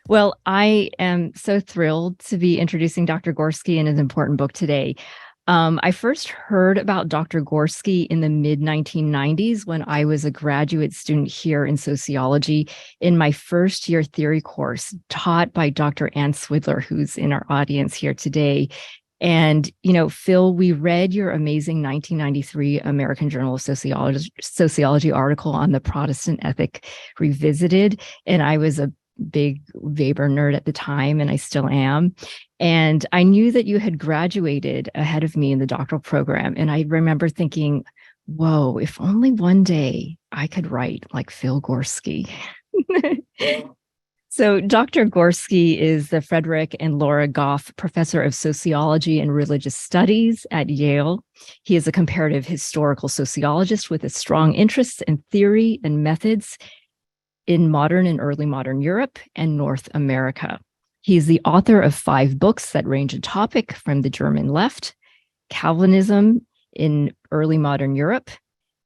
Well, I am so thrilled to be introducing Dr. Gorski in his important book today. I first heard about Dr. Gorski in the mid 1990s when I was a graduate student here in sociology in my first year theory course taught by Dr. Ann Swidler, who's in our audience here today. And, Phil, we read your amazing 1993 American Journal of Sociology article on the Protestant ethic revisited. And I was a big Weber nerd at the time, and I still am. And I knew that you had graduated ahead of me in the doctoral program. And I remember thinking, whoa, if only one day I could write like Phil Gorski. So Dr. Gorski is the Frederick and Laura Goff Professor of Sociology and Religious Studies at Yale. He is a comparative historical sociologist with a strong interest in theory and methods in modern and early modern Europe and North America. He is the author of 5 books that range in topic from the German left, Calvinism in early modern Europe,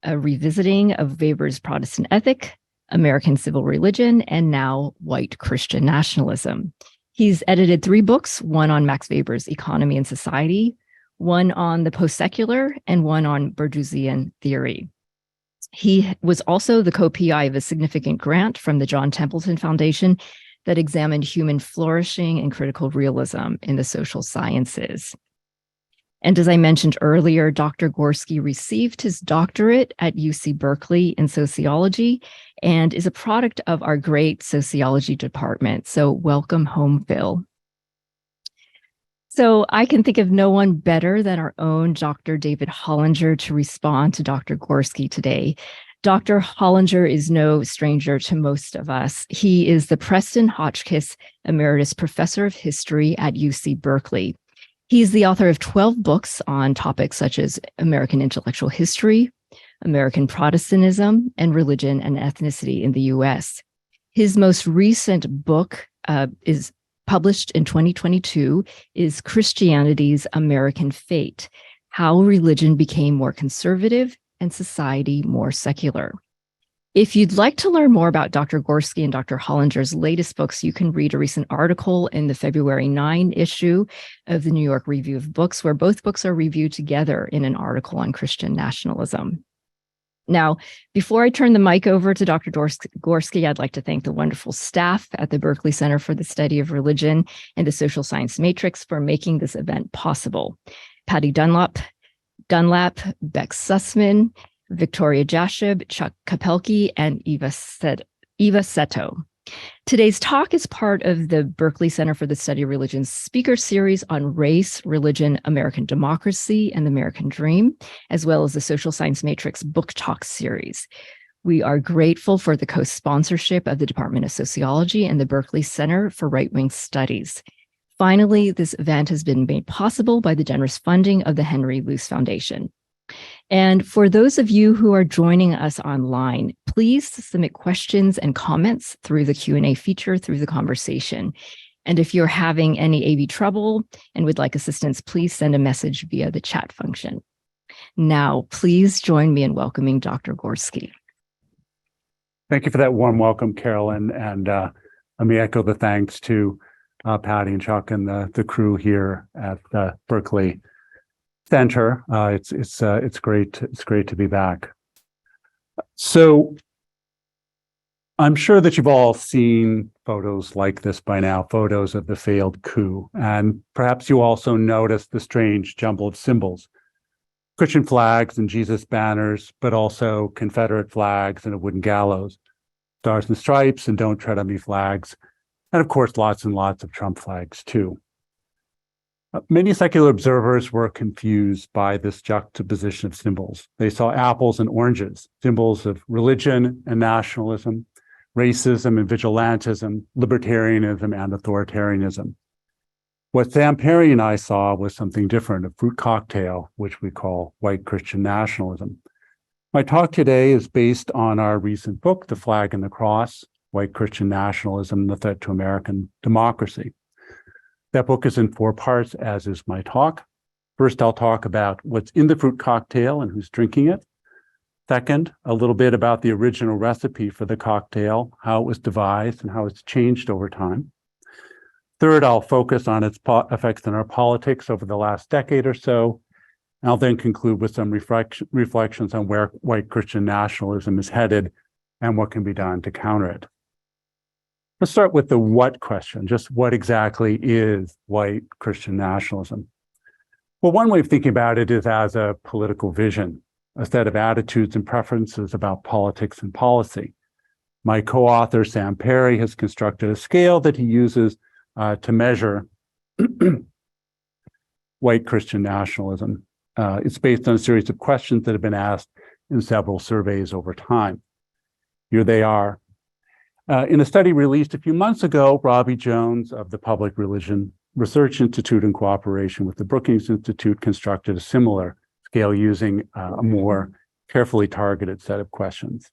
a revisiting of Weber's Protestant ethic, American civil religion, and now white Christian nationalism. He's edited 3 books, one on Max Weber's Economy and Society, one on the post-secular, and one on Bourdieusian theory. He was also the co-PI of a significant grant from the John Templeton Foundation that examined human flourishing and critical realism in the social sciences. And as I mentioned earlier, Dr. Gorski received his doctorate at UC Berkeley in sociology and is a product of our great sociology department. So welcome home, Phil. So I can think of no one better than our own Dr. David Hollinger to respond to Dr. Gorski today. Dr. Hollinger is no stranger to most of us. He is the Preston Hotchkis Emeritus Professor of History at UC Berkeley. He's the author of 12 books on topics such as American intellectual history, American Protestantism, and religion and ethnicity in the US. His most recent book is published in 2022 is Christianity's American Fate: How Religion Became More Conservative and Society More Secular. If you'd like to learn more about Dr. Gorski and Dr. Hollinger's latest books, you can read a recent article in the February 9 issue of the New York Review of Books, where both books are reviewed together in an article on Christian nationalism. Now, before I turn the mic over to Dr. Gorski, I'd like to thank the wonderful staff at the Berkeley Center for the Study of Religion and the Social Science Matrix for making this event possible. Patty Dunlap, Beck Sussman, Victoria Jashib, Chuck Kapelke, and Eva Seto. Today's talk is part of the Berkeley Center for the Study of Religion speaker series on race, religion, American democracy, and the American dream, as well as the Social Science Matrix book talk series. We are grateful for the co-sponsorship of the Department of Sociology and the Berkeley Center for Right-Wing Studies. Finally, this event has been made possible by the generous funding of the Henry Luce Foundation. And for those of you who are joining us online, please submit questions and comments through the Q&A feature through the conversation. And if you're having any AV trouble and would like assistance, please send a message via the chat function. Now, please join me in welcoming Dr. Gorski. Thank you for that warm welcome, Carolyn. And let me echo the thanks to Patty and Chuck and the crew here at Berkeley Center. It's great to be back. So I'm sure that you've all seen photos like this by now, photos of the failed coup, and perhaps you also noticed the strange jumble of symbols, Christian flags and Jesus banners, but also Confederate flags and a wooden gallows, stars and stripes and don't tread on me flags, and of course lots and lots of Trump flags too. Many secular observers were confused by this juxtaposition of symbols. They saw apples and oranges, symbols of religion and nationalism, racism and vigilantism, libertarianism and authoritarianism. What Sam Perry and I saw was something different, a fruit cocktail, which we call white Christian nationalism. My talk today is based on our recent book, The Flag and the Cross: White Christian Nationalism and the Threat to American Democracy. That book is in 4 parts, as is my talk. First, I'll talk about what's in the fruit cocktail and who's drinking it. Second, a little bit about the original recipe for the cocktail, how it was devised and how it's changed over time. Third, I'll focus on its effects on our politics over the last decade or so. And I'll then conclude with some reflections on where white Christian nationalism is headed and what can be done to counter it. Let's start with the what question, just what exactly is white Christian nationalism? Well, one way of thinking about it is as a political vision, a set of attitudes and preferences about politics and policy. My co-author, Sam Perry, has constructed a scale that he uses to measure white Christian nationalism. It's based on a series of questions that have been asked in several surveys over time. Here they are. In a study released a few months ago, Robbie Jones of the Public Religion Research Institute, in cooperation with the Brookings Institute, constructed a similar scale using a more carefully targeted set of questions.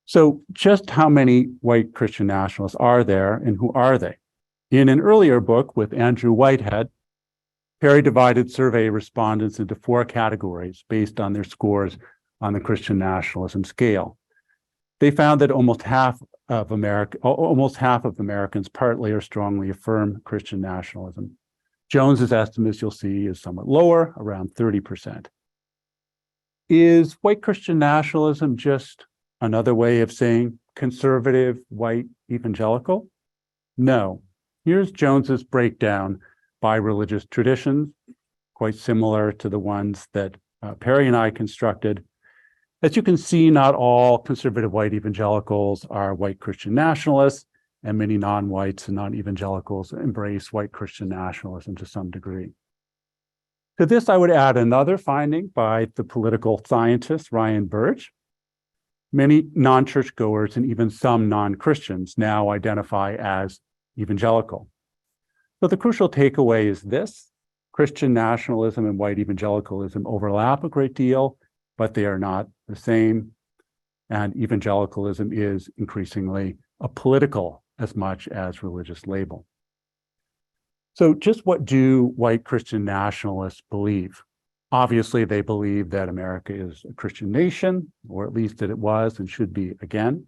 So just how many white Christian nationalists are there, and who are they? In an earlier book with Andrew Whitehead, Perry divided survey respondents into 4 categories based on their scores on the Christian nationalism scale. They found that almost half of Americans partly or strongly affirm Christian nationalism. Jones's estimates, you'll see, is somewhat lower, around 30%. Is white Christian nationalism just another way of saying conservative white evangelical? No. Here's Jones's breakdown by religious traditions, quite similar to the ones that Perry and I constructed. As you can see, not all conservative white evangelicals are white Christian nationalists, and many non-whites and non-evangelicals embrace white Christian nationalism to some degree. To this, I would add another finding by the political scientist Ryan Burge. Many non-churchgoers and even some non-Christians now identify as evangelical. So the crucial takeaway is this: Christian nationalism and white evangelicalism overlap a great deal, but they are not the same. And evangelicalism is increasingly a political as much as religious label. So just what do white Christian nationalists believe? Obviously, they believe that America is a Christian nation, or at least that it was and should be again.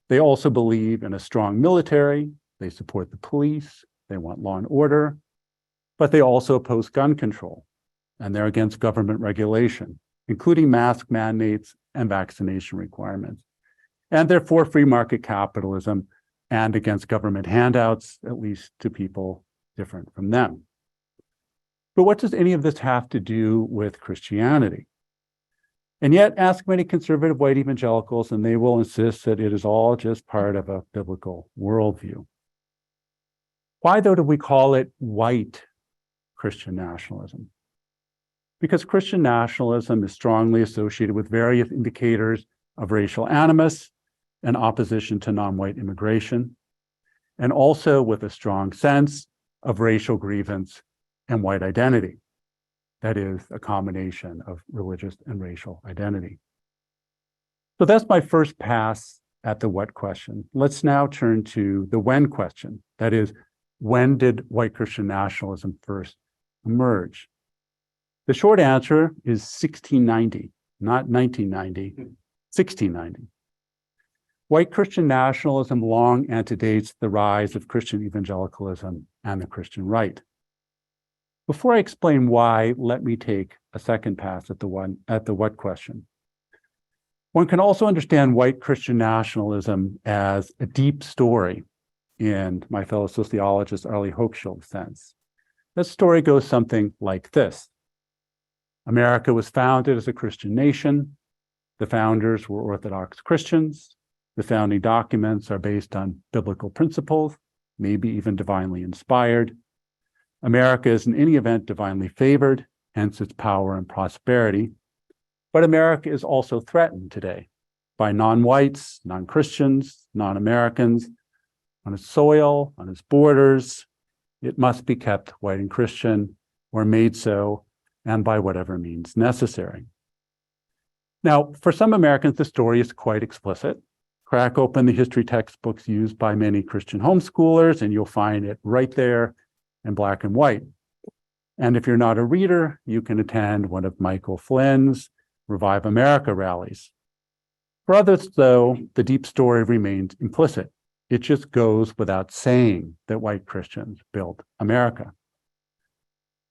They also believe in a strong military. They support the police. They want law and order, but they also oppose gun control, and they're against government regulation, including mask mandates and vaccination requirements. And they're for free market capitalism and against government handouts, at least to people different from them. But what does any of this have to do with Christianity? And yet, ask many conservative white evangelicals, and they will insist that it is all just part of a biblical worldview. Why, though, do we call it white Christian nationalism? Because Christian nationalism is strongly associated with various indicators of racial animus and opposition to non-white immigration, and also with a strong sense of racial grievance and white identity. That is, a combination of religious and racial identity. So that's my first pass at the what question. Let's now turn to the when question. That is, when did white Christian nationalism first emerge? The short answer is 1690, not 1990, 1690. White Christian nationalism long antedates the rise of Christian evangelicalism and the Christian right. Before I explain why, let me take a second pass at the what question. One can also understand white Christian nationalism as a deep story in my fellow sociologist Arlie Hochschild's sense. That story goes something like this. America was founded as a Christian nation. The founders were Orthodox Christians. The founding documents are based on biblical principles, maybe even divinely inspired. America is in any event divinely favored, hence its power and prosperity. But America is also threatened today by non-whites, non-Christians, non-Americans. On its soil, on its borders, it must be kept white and Christian, or made so, and by whatever means necessary. Now, for some Americans, the story is quite explicit. Crack open the history textbooks used by many Christian homeschoolers, and you'll find it right there in black and white. And if you're not a reader, you can attend one of Michael Flynn's Revive America rallies. For others, though, the deep story remains implicit. It just goes without saying that white Christians built America.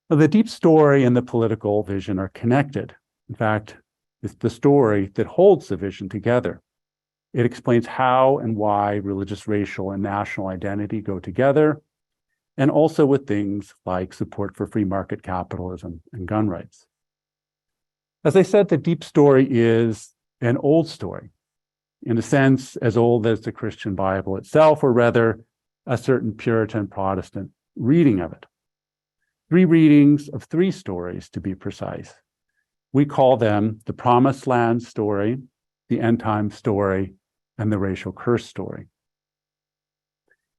Now, the deep story and the political vision are connected. In fact, it's the story that holds the vision together. It explains how and why religious, racial, and national identity go together, and also with things like support for free market capitalism and gun rights. As I said, the deep story is an old story, in a sense as old as the Christian Bible itself, or rather a certain Puritan Protestant reading of it. 3 readings of 3 stories, to be precise. We call them the Promised Land story, the End Time story, and the Racial Curse story.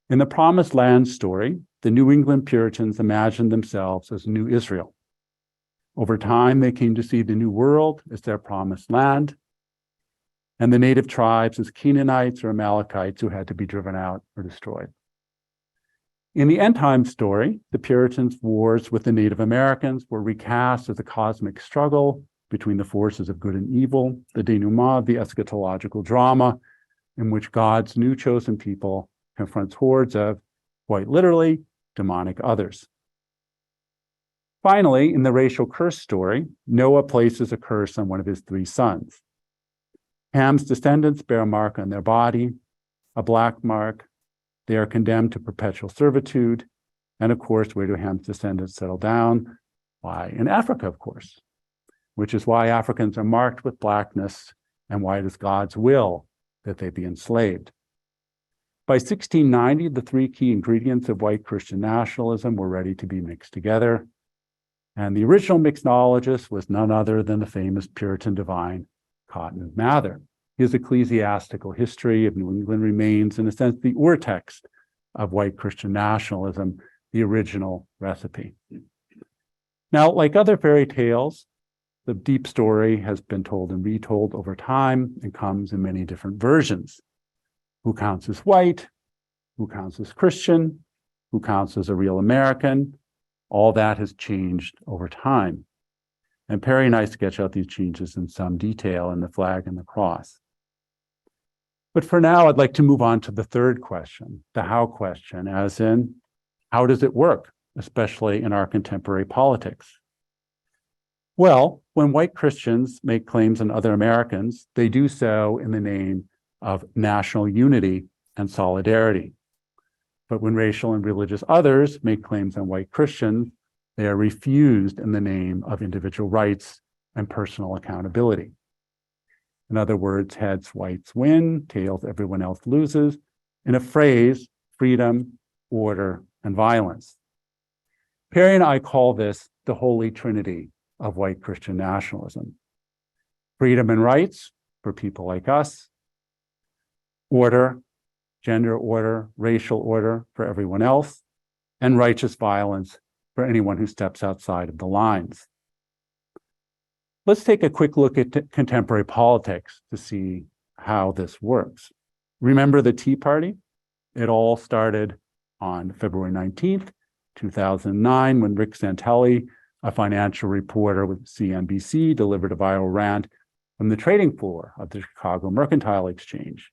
In the Promised Land story, the New England Puritans imagined themselves as New Israel. Over time, they came to see the New World as their promised land, and the native tribes as Canaanites or Amalekites who had to be driven out or destroyed. In the End Time story, the Puritans' wars with the Native Americans were recast as a cosmic struggle between the forces of good and evil, the denouement of the eschatological drama in which God's new chosen people confronts hordes of, quite literally, demonic others. Finally, in the Racial Curse story, Noah places a curse on one of his 3 sons. Ham's descendants bear a mark on their body, a black mark. They are condemned to perpetual servitude. And of course, where do Ham's descendants settle down? Why, in Africa, of course, which is why Africans are marked with blackness and why it is God's will that they be enslaved. By 1690, the 3 key ingredients of white Christian nationalism were ready to be mixed together. And the original mixologist was none other than the famous Puritan divine Cotton Mather. His ecclesiastical history of New England remains, in a sense, the urtext of white Christian nationalism, the original recipe. Now, like other fairy tales, the deep story has been told and retold over time and comes in many different versions. Who counts as white? Who counts as Christian? Who counts as a real American? All that has changed over time. And Perry and I sketch out these changes in some detail in the flag and the cross. But for now, I'd like to move on to the third question, the how question, as in, how does it work, especially in our contemporary politics? Well, when white Christians make claims on other Americans, they do so in the name of national unity and solidarity. But when racial and religious others make claims on white Christians, they are refused in the name of individual rights and personal accountability. In other words, heads whites win, tails everyone else loses, in a phrase, freedom, order, and violence. Perry and I call this the holy trinity of white Christian nationalism. Freedom and rights for people like us, order, gender order, racial order for everyone else, and righteous violence for anyone who steps outside of the lines. Let's take a quick look at contemporary politics to see how this works. Remember the Tea Party? It all started on February 19th, 2009, when Rick Santelli, a financial reporter with CNBC, delivered a viral rant from the trading floor of the Chicago Mercantile Exchange.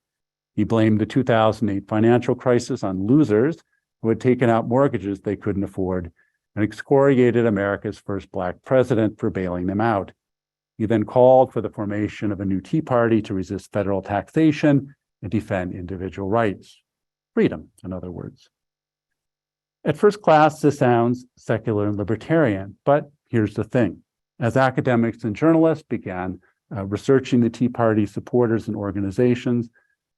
He blamed the 2008 financial crisis on losers who had taken out mortgages they couldn't afford and excoriated America's first Black president for bailing them out. He then called for the formation of a new Tea Party to resist federal taxation and defend individual rights. Freedom, in other words. At first glance, this sounds secular and libertarian, but here's the thing. As academics and journalists began researching the Tea Party supporters and organizations,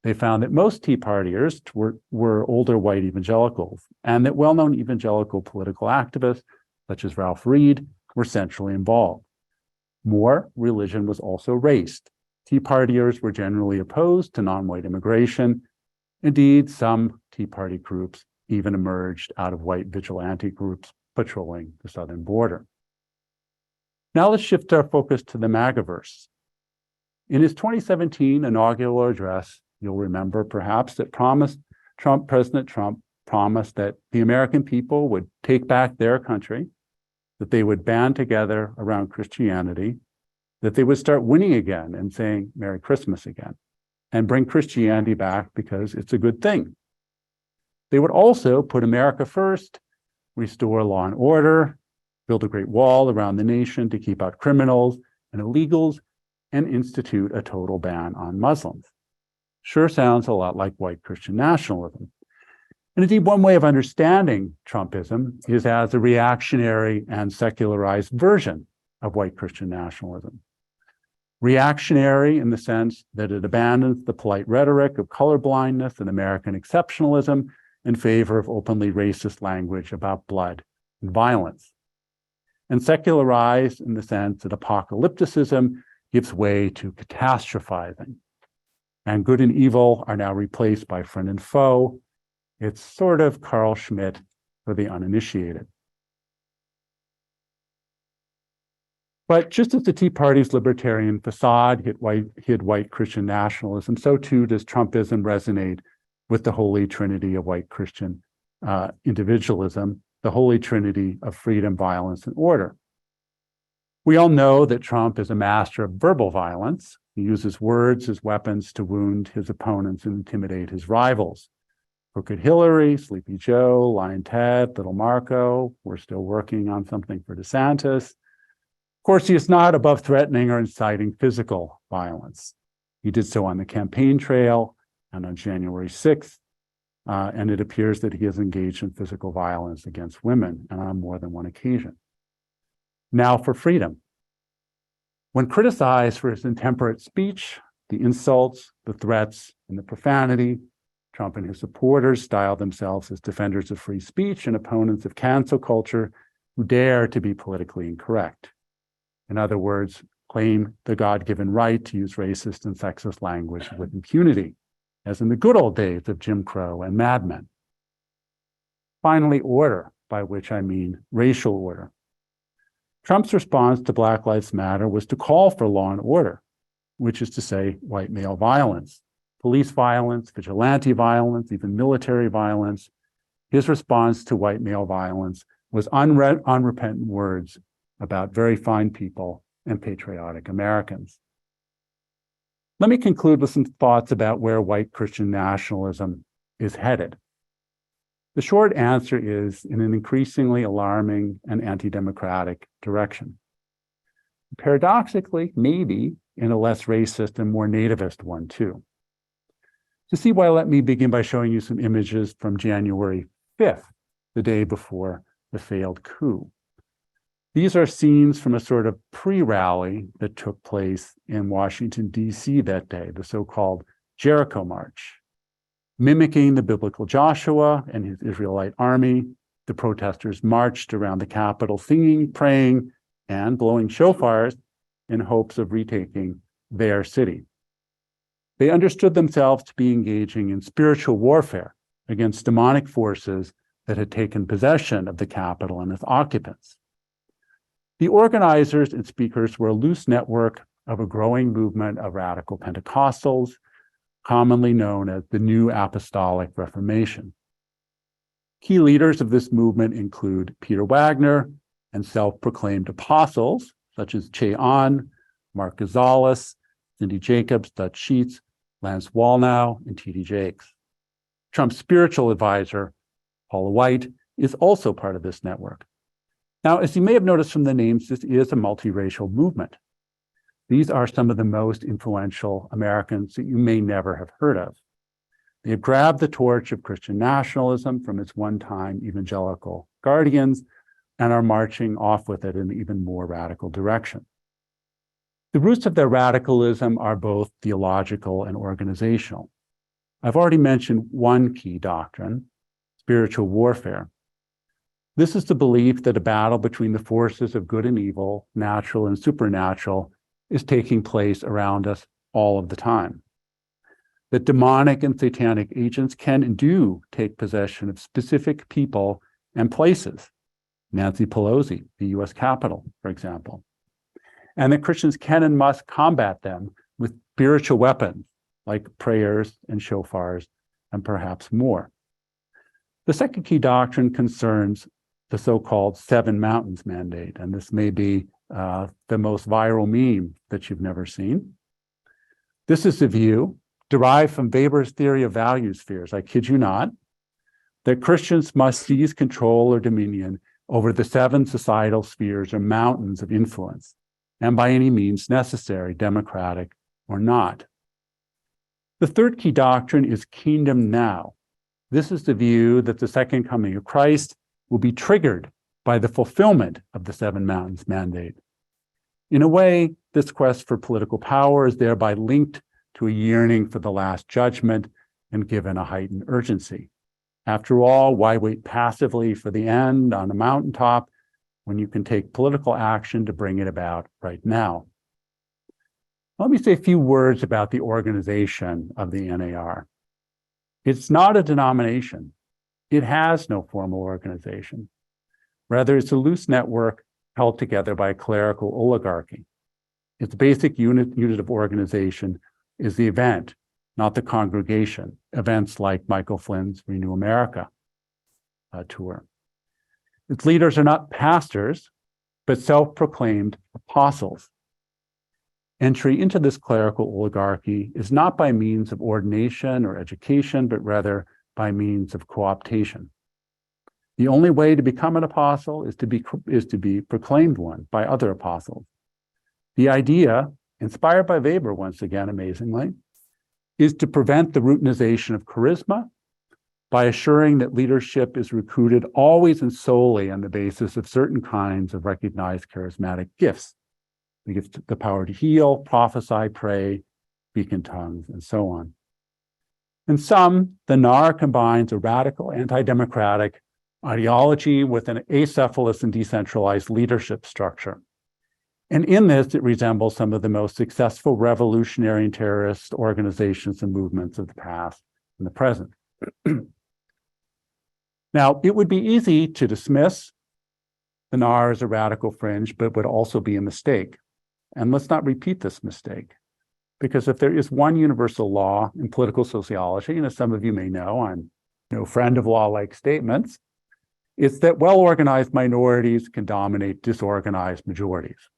they found that most Tea Partiers were older white evangelicals, and that well-known evangelical political activists, such as Ralph Reed, were centrally involved. More, religion was also raced. Tea Partiers were generally opposed to non-white immigration. Indeed, some Tea Party groups even emerged out of white vigilante groups patrolling the southern border. Now let's shift our focus to the MAGAverse. In his 2017 inaugural address, you'll remember perhaps that President Trump promised that the American people would take back their country, that they would band together around Christianity, that they would start winning again and saying Merry Christmas again, and bring Christianity back because it's a good thing. They would also put America first, restore law and order, build a great wall around the nation to keep out criminals and illegals, and institute a total ban on Muslims. Sure sounds a lot like white Christian nationalism. And indeed, one way of understanding Trumpism is as a reactionary and secularized version of white Christian nationalism. Reactionary in the sense that it abandons the polite rhetoric of colorblindness and American exceptionalism in favor of openly racist language about blood and violence. And secularized in the sense that apocalypticism gives way to catastrophizing. And good and evil are now replaced by friend and foe. It's sort of Carl Schmitt for the uninitiated. But just as the Tea Party's libertarian facade hid white Christian nationalism, so too does Trumpism resonate with the holy trinity of white Christian individualism, the holy trinity of freedom, violence, and order. We all know that Trump is a master of verbal violence. He uses words as weapons to wound his opponents and intimidate his rivals. Crooked Hillary, Sleepy Joe, Lion Ted, Little Marco. We're still working on something for DeSantis. Of course, he is not above threatening or inciting physical violence. He did so on the campaign trail and on January 6th, and it appears that he has engaged in physical violence against women and on more than one occasion. Now for freedom. When criticized for his intemperate speech, the insults, the threats, and the profanity, Trump and his supporters style themselves as defenders of free speech and opponents of cancel culture who dare to be politically incorrect. In other words, claim the God-given right to use racist and sexist language with impunity, as in the good old days of Jim Crow and Mad Men. Finally, order, by which I mean racial order. Trump's response to Black Lives Matter was to call for law and order, which is to say white male violence, police violence, vigilante violence, even military violence. His response to white male violence was unrepentant words about very fine people and patriotic Americans. Let me conclude with some thoughts about where white Christian nationalism is headed. The short answer is in an increasingly alarming and anti-democratic direction. Paradoxically, maybe in a less racist and more nativist one too. To see why, let me begin by showing you some images from January 5th, the day before the failed coup. These are scenes from a sort of pre-rally that took place in Washington, D.C. that day, the so-called Jericho March. Mimicking the biblical Joshua and his Israelite army, the protesters marched around the Capitol singing, praying, and blowing shofars in hopes of retaking their city. They understood themselves to be engaging in spiritual warfare against demonic forces that had taken possession of the Capitol and its occupants. The organizers and speakers were a loose network of a growing movement of radical Pentecostals, commonly known as the New Apostolic Reformation. Key leaders of this movement include Peter Wagner and self-proclaimed apostles such as Chen, Mark Gonzalez, Cindy Jacobs, Dutch Sheets, Lance Wallnau, and T.D. Jakes. Trump's spiritual advisor, Paula White, is also part of this network. Now, as you may have noticed from the names, this is a multiracial movement. These are some of the most influential Americans that you may never have heard of. They have grabbed the torch of Christian nationalism from its one-time evangelical guardians and are marching off with it in an even more radical direction. The roots of their radicalism are both theological and organizational. I've already mentioned one key doctrine, spiritual warfare. This is the belief that a battle between the forces of good and evil, natural and supernatural, is taking place around us all of the time. That demonic and satanic agents can and do take possession of specific people and places, Nancy Pelosi, the US Capitol, for example, and that Christians can and must combat them with spiritual weapons like prayers and shofars and perhaps more. The second key doctrine concerns the so-called Seven Mountains Mandate, and this may be the most viral meme that you've never seen. This is the view derived from Weber's theory of value spheres, I kid you not, that Christians must seize control or dominion over the 7 societal spheres or mountains of influence, and by any means necessary, democratic or not. The third key doctrine is kingdom now. This is the view that the second coming of Christ will be triggered by the fulfillment of the 7 mountains mandate. In a way, this quest for political power is thereby linked to a yearning for the last judgment and given a heightened urgency. After all, why wait passively for the end on a mountaintop when you can take political action to bring it about right now? Let me say a few words about the organization of the NAR. It's not a denomination. It has no formal organization. Rather, it's a loose network held together by a clerical oligarchy. Its basic unit of organization is the event, not the congregation, events like Michael Flynn's Renew America tour. Its leaders are not pastors, but self-proclaimed apostles. Entry into this clerical oligarchy is not by means of ordination or education, but rather by means of co-optation. The only way to become an apostle is to be proclaimed one by other apostles. The idea, inspired by Weber once again, amazingly, is to prevent the routinization of charisma by assuring that leadership is recruited always and solely on the basis of certain kinds of recognized charismatic gifts. The power to heal, prophesy, pray, speak in tongues, and so on. In sum, the NAR combines a radical anti-democratic ideology with an acephalous and decentralized leadership structure. And in this, it resembles some of the most successful revolutionary and terrorist organizations and movements of the past and the present. Now, it would be easy to dismiss the NAR as a radical fringe, but would also be a mistake. And let's not repeat this mistake, because if there is one universal law in political sociology, and as some of you may know, I'm no friend of law-like statements, it's that well-organized minorities can dominate disorganized majorities,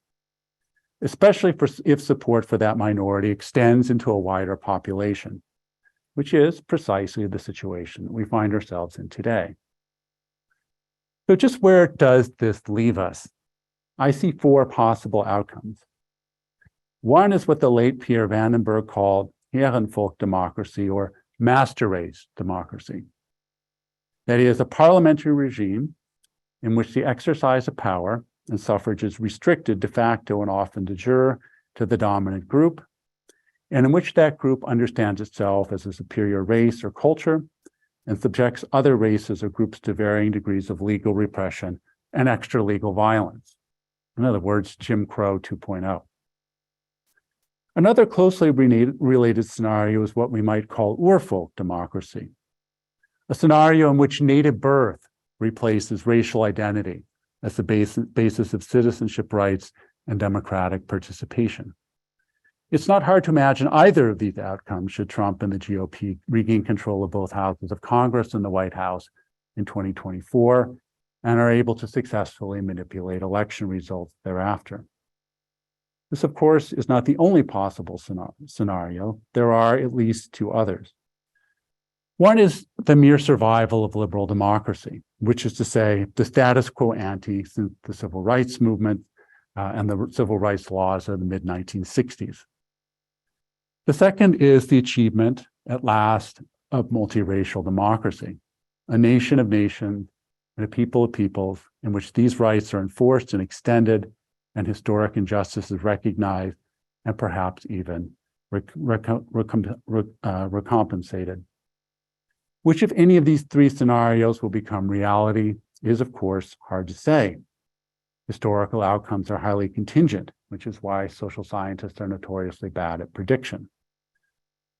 especially if support for that minority extends into a wider population, which is precisely the situation that we find ourselves in today. So just where does this leave us? I see 4 possible outcomes. One is what the late Pierre Vandenberg called Herrenvolk democracy, or master race democracy. That is, a parliamentary regime in which the exercise of power and suffrage is restricted de facto and often de jure to the dominant group, and in which that group understands itself as a superior race or culture and subjects other races or groups to varying degrees of legal repression and extra-legal violence. In other words, Jim Crow 2.0. Another closely related scenario is what we might call Urfolk democracy, a scenario in which native birth replaces racial identity as the basis of citizenship rights and democratic participation. It's not hard to imagine either of these outcomes should Trump and the GOP regain control of both houses of Congress and the White House in 2024 and are able to successfully manipulate election results thereafter. This, of course, is not the only possible scenario. There are at least 2 others. One is the mere survival of liberal democracy, which is to say the status quo ante since the civil rights movement and the civil rights laws of the mid-1960s. The second is the achievement, at last, of multiracial democracy, a nation of nations and a people of peoples in which these rights are enforced and extended and historic injustice is recognized and perhaps even recompensated. Which of any of these 3 scenarios will become reality is, of course, hard to say. Historical outcomes are highly contingent, which is why social scientists are notoriously bad at prediction.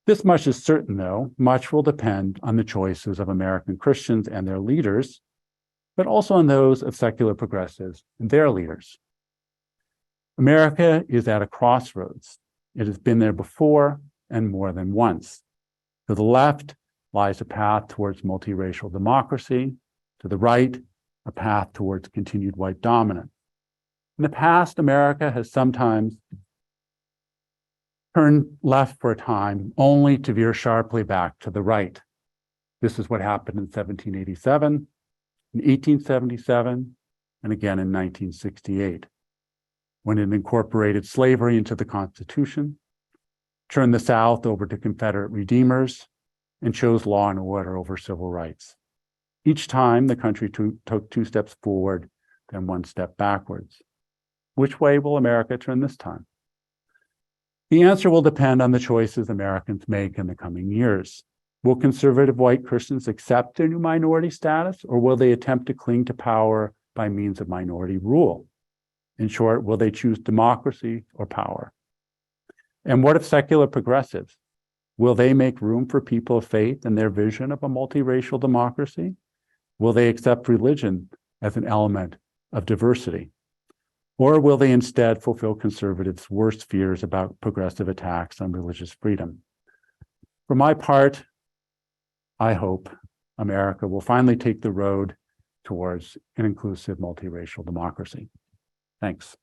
This much is certain, though. Much will depend on the choices of American Christians and their leaders, but also on those of secular progressives and their leaders. America is at a crossroads. It has been there before and more than once. To the left lies a path towards multiracial democracy. To the right, a path towards continued white dominance. In the past, America has sometimes turned left for a time, only to veer sharply back to the right. This is what happened in 1787, in 1877, and again in 1968, when it incorporated slavery into the Constitution, turned the South over to Confederate redeemers, and chose law and order over civil rights. Each time, the country took 2 steps forward, then 1 step backwards. Which way will America turn this time? The answer will depend on the choices Americans make in the coming years. Will conservative white Christians accept their new minority status, or will they attempt to cling to power by means of minority rule? In short, will they choose democracy or power? And what of secular progressives? Will they make room for people of faith in their vision of a multiracial democracy? Will they accept religion as an element of diversity? Or will they instead fulfill conservatives' worst fears about progressive attacks on religious freedom? For my part, I hope America will finally take the road towards an inclusive multiracial democracy. Thanks.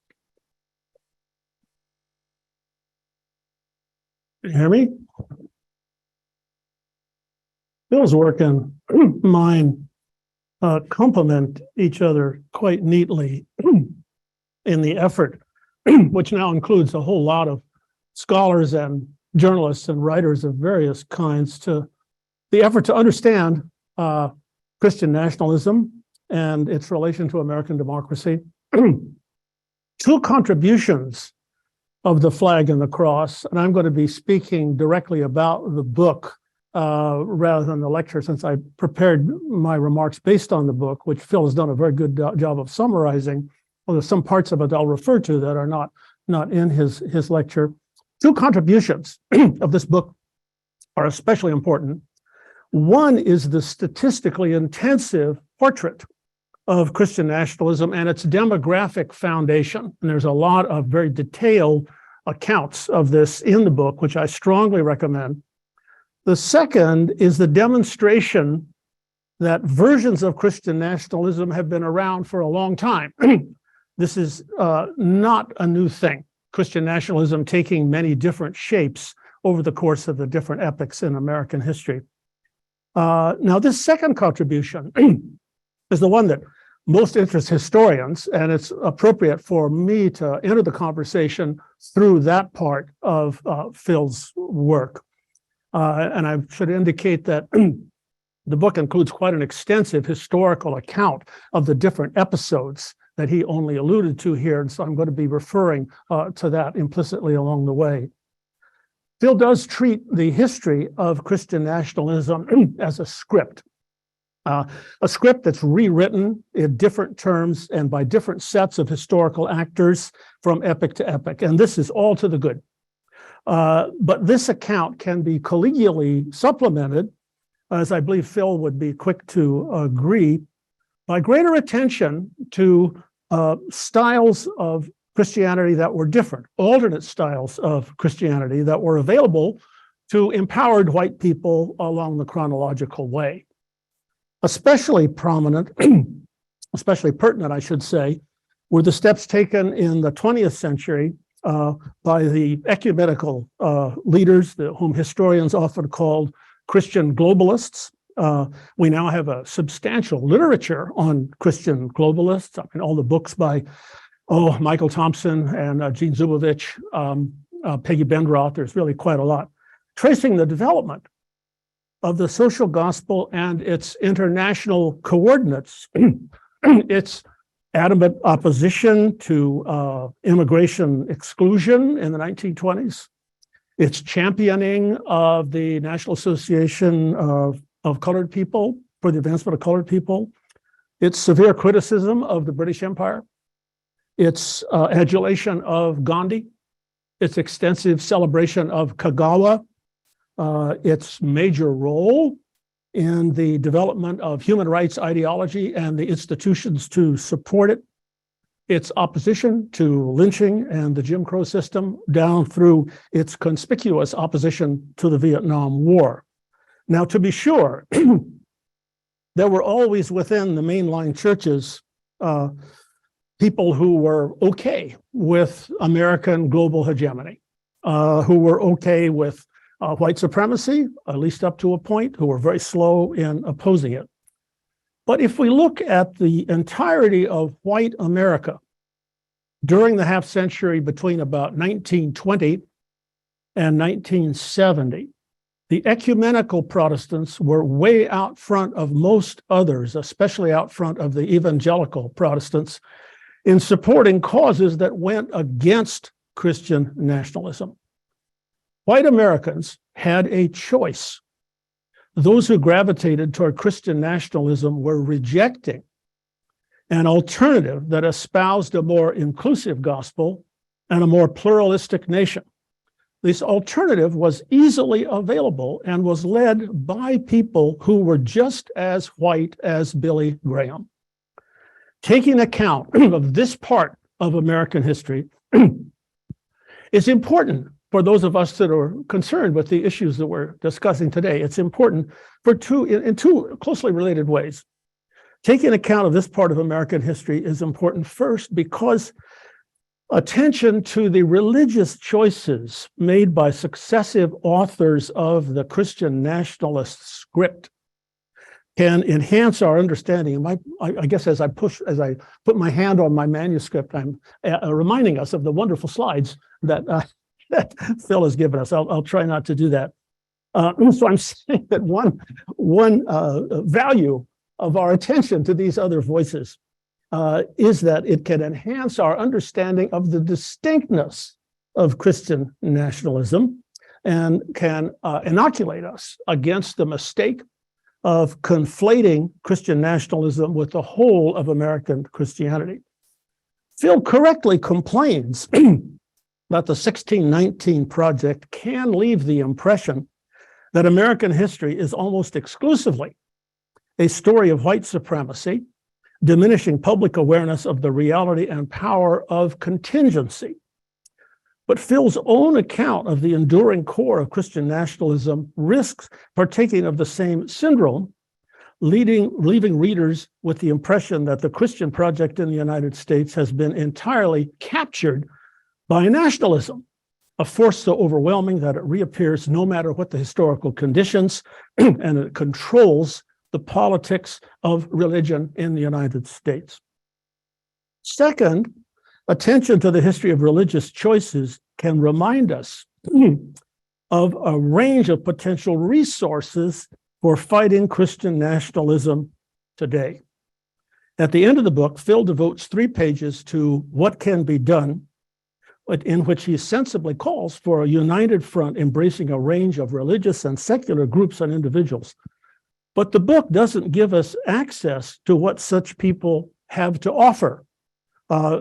Can you hear me? Phil's work and mine complement each other quite neatly in the effort, which now includes a whole lot of scholars and journalists and writers of various kinds, to the effort to understand Christian nationalism and its relation to American democracy. 2 contributions of the flag and the cross, and I'm going to be speaking directly about the book rather than the lecture, since I prepared my remarks based on the book, which Phil has done a very good job of summarizing, although some parts of it I'll refer to that are not in his lecture. 2 contributions of this book are especially important. One is the statistically intensive portrait of Christian nationalism and its demographic foundation. And there's a lot of very detailed accounts of this in the book, which I strongly recommend. The second is the demonstration that versions of Christian nationalism have been around for a long time. This is not a new thing. Christian nationalism taking many different shapes over the course of the different epochs in American history. Now, this second contribution is the one that most interests historians, and it's appropriate for me to enter the conversation through that part of Phil's work. And I should indicate that the book includes quite an extensive historical account of the different episodes that he only alluded to here, and so I'm going to be referring to that implicitly along the way. Phil does treat the history of Christian nationalism as a script that's rewritten in different terms and by different sets of historical actors from epoch to epoch, and this is all to the good. But this account can be collegially supplemented, as I believe Phil would be quick to agree, by greater attention to styles of Christianity that were different, alternate styles of Christianity that were available to empowered white people along the chronological way. Especially prominent, especially pertinent, I should say, were the steps taken in the 20th century by the ecumenical leaders, whom historians often called Christian globalists. We now have a substantial literature on Christian globalists. I mean, all the books by Michael Thompson and Gene Zubovich, Peggy Bendroth, there's really quite a lot, tracing the development of the social gospel and its international coordinates, its adamant opposition to immigration exclusion in the 1920s, its championing of the National Association of Colored People for the Advancement of Colored People, its severe criticism of the British Empire, its adulation of Gandhi, its extensive celebration of Kagawa, its major role in the development of human rights ideology and the institutions to support it, its opposition to lynching and the Jim Crow system, down through its conspicuous opposition to the Vietnam War. Now, to be sure, there were always within the mainline churches people who were okay with American global hegemony, who were okay with white supremacy, at least up to a point, who were very slow in opposing it. But if we look at the entirety of white America during the half century between about 1920 and 1970, the ecumenical Protestants were way out front of most others, especially out front of the evangelical Protestants, in supporting causes that went against Christian nationalism. White Americans had a choice. Those who gravitated toward Christian nationalism were rejecting an alternative that espoused a more inclusive gospel and a more pluralistic nation. This alternative was easily available and was led by people who were just as white as Billy Graham. Taking account of this part of American history is important for those of us that are concerned with the issues that we're discussing today. It's important for in two closely related ways. Taking account of this part of American history is important first because attention to the religious choices made by successive authors of the Christian nationalist script can enhance our understanding. I guess as I put my hand on my manuscript, I'm reminding us of the wonderful slides that Phil has given us. I'll try not to do that. So I'm saying that one value of our attention to these other voices is that it can enhance our understanding of the distinctness of Christian nationalism and can inoculate us against the mistake of conflating Christian nationalism with the whole of American Christianity. Phil correctly complains that the 1619 Project can leave the impression that American history is almost exclusively a story of white supremacy, diminishing public awareness of the reality and power of contingency. But Phil's own account of the enduring core of Christian nationalism risks partaking of the same syndrome, leaving readers with the impression that the Christian project in the United States has been entirely captured by nationalism, a force so overwhelming that it reappears no matter what the historical conditions, and it controls the politics of religion in the United States. Second, attention to the history of religious choices can remind us of a range of potential resources for fighting Christian nationalism today. At the end of the book, Phil devotes 3 pages to what can be done, in which he sensibly calls for a united front embracing a range of religious and secular groups and individuals. But the book doesn't give us access to what such people have to offer.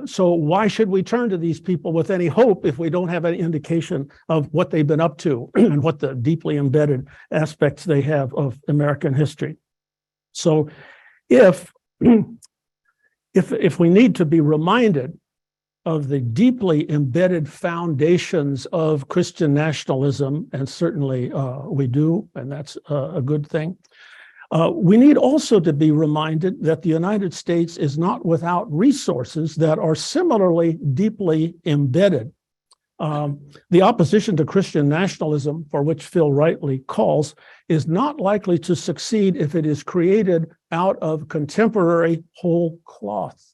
So why should we turn to these people with any hope if we don't have any indication of what they've been up to and what the deeply embedded aspects they have of American history? So if we need to be reminded of the deeply embedded foundations of Christian nationalism, and certainly we do, and that's a good thing, we need also to be reminded that the United States is not without resources that are similarly deeply embedded. The opposition to Christian nationalism, for which Phil rightly calls, is not likely to succeed if it is created out of contemporary whole cloth.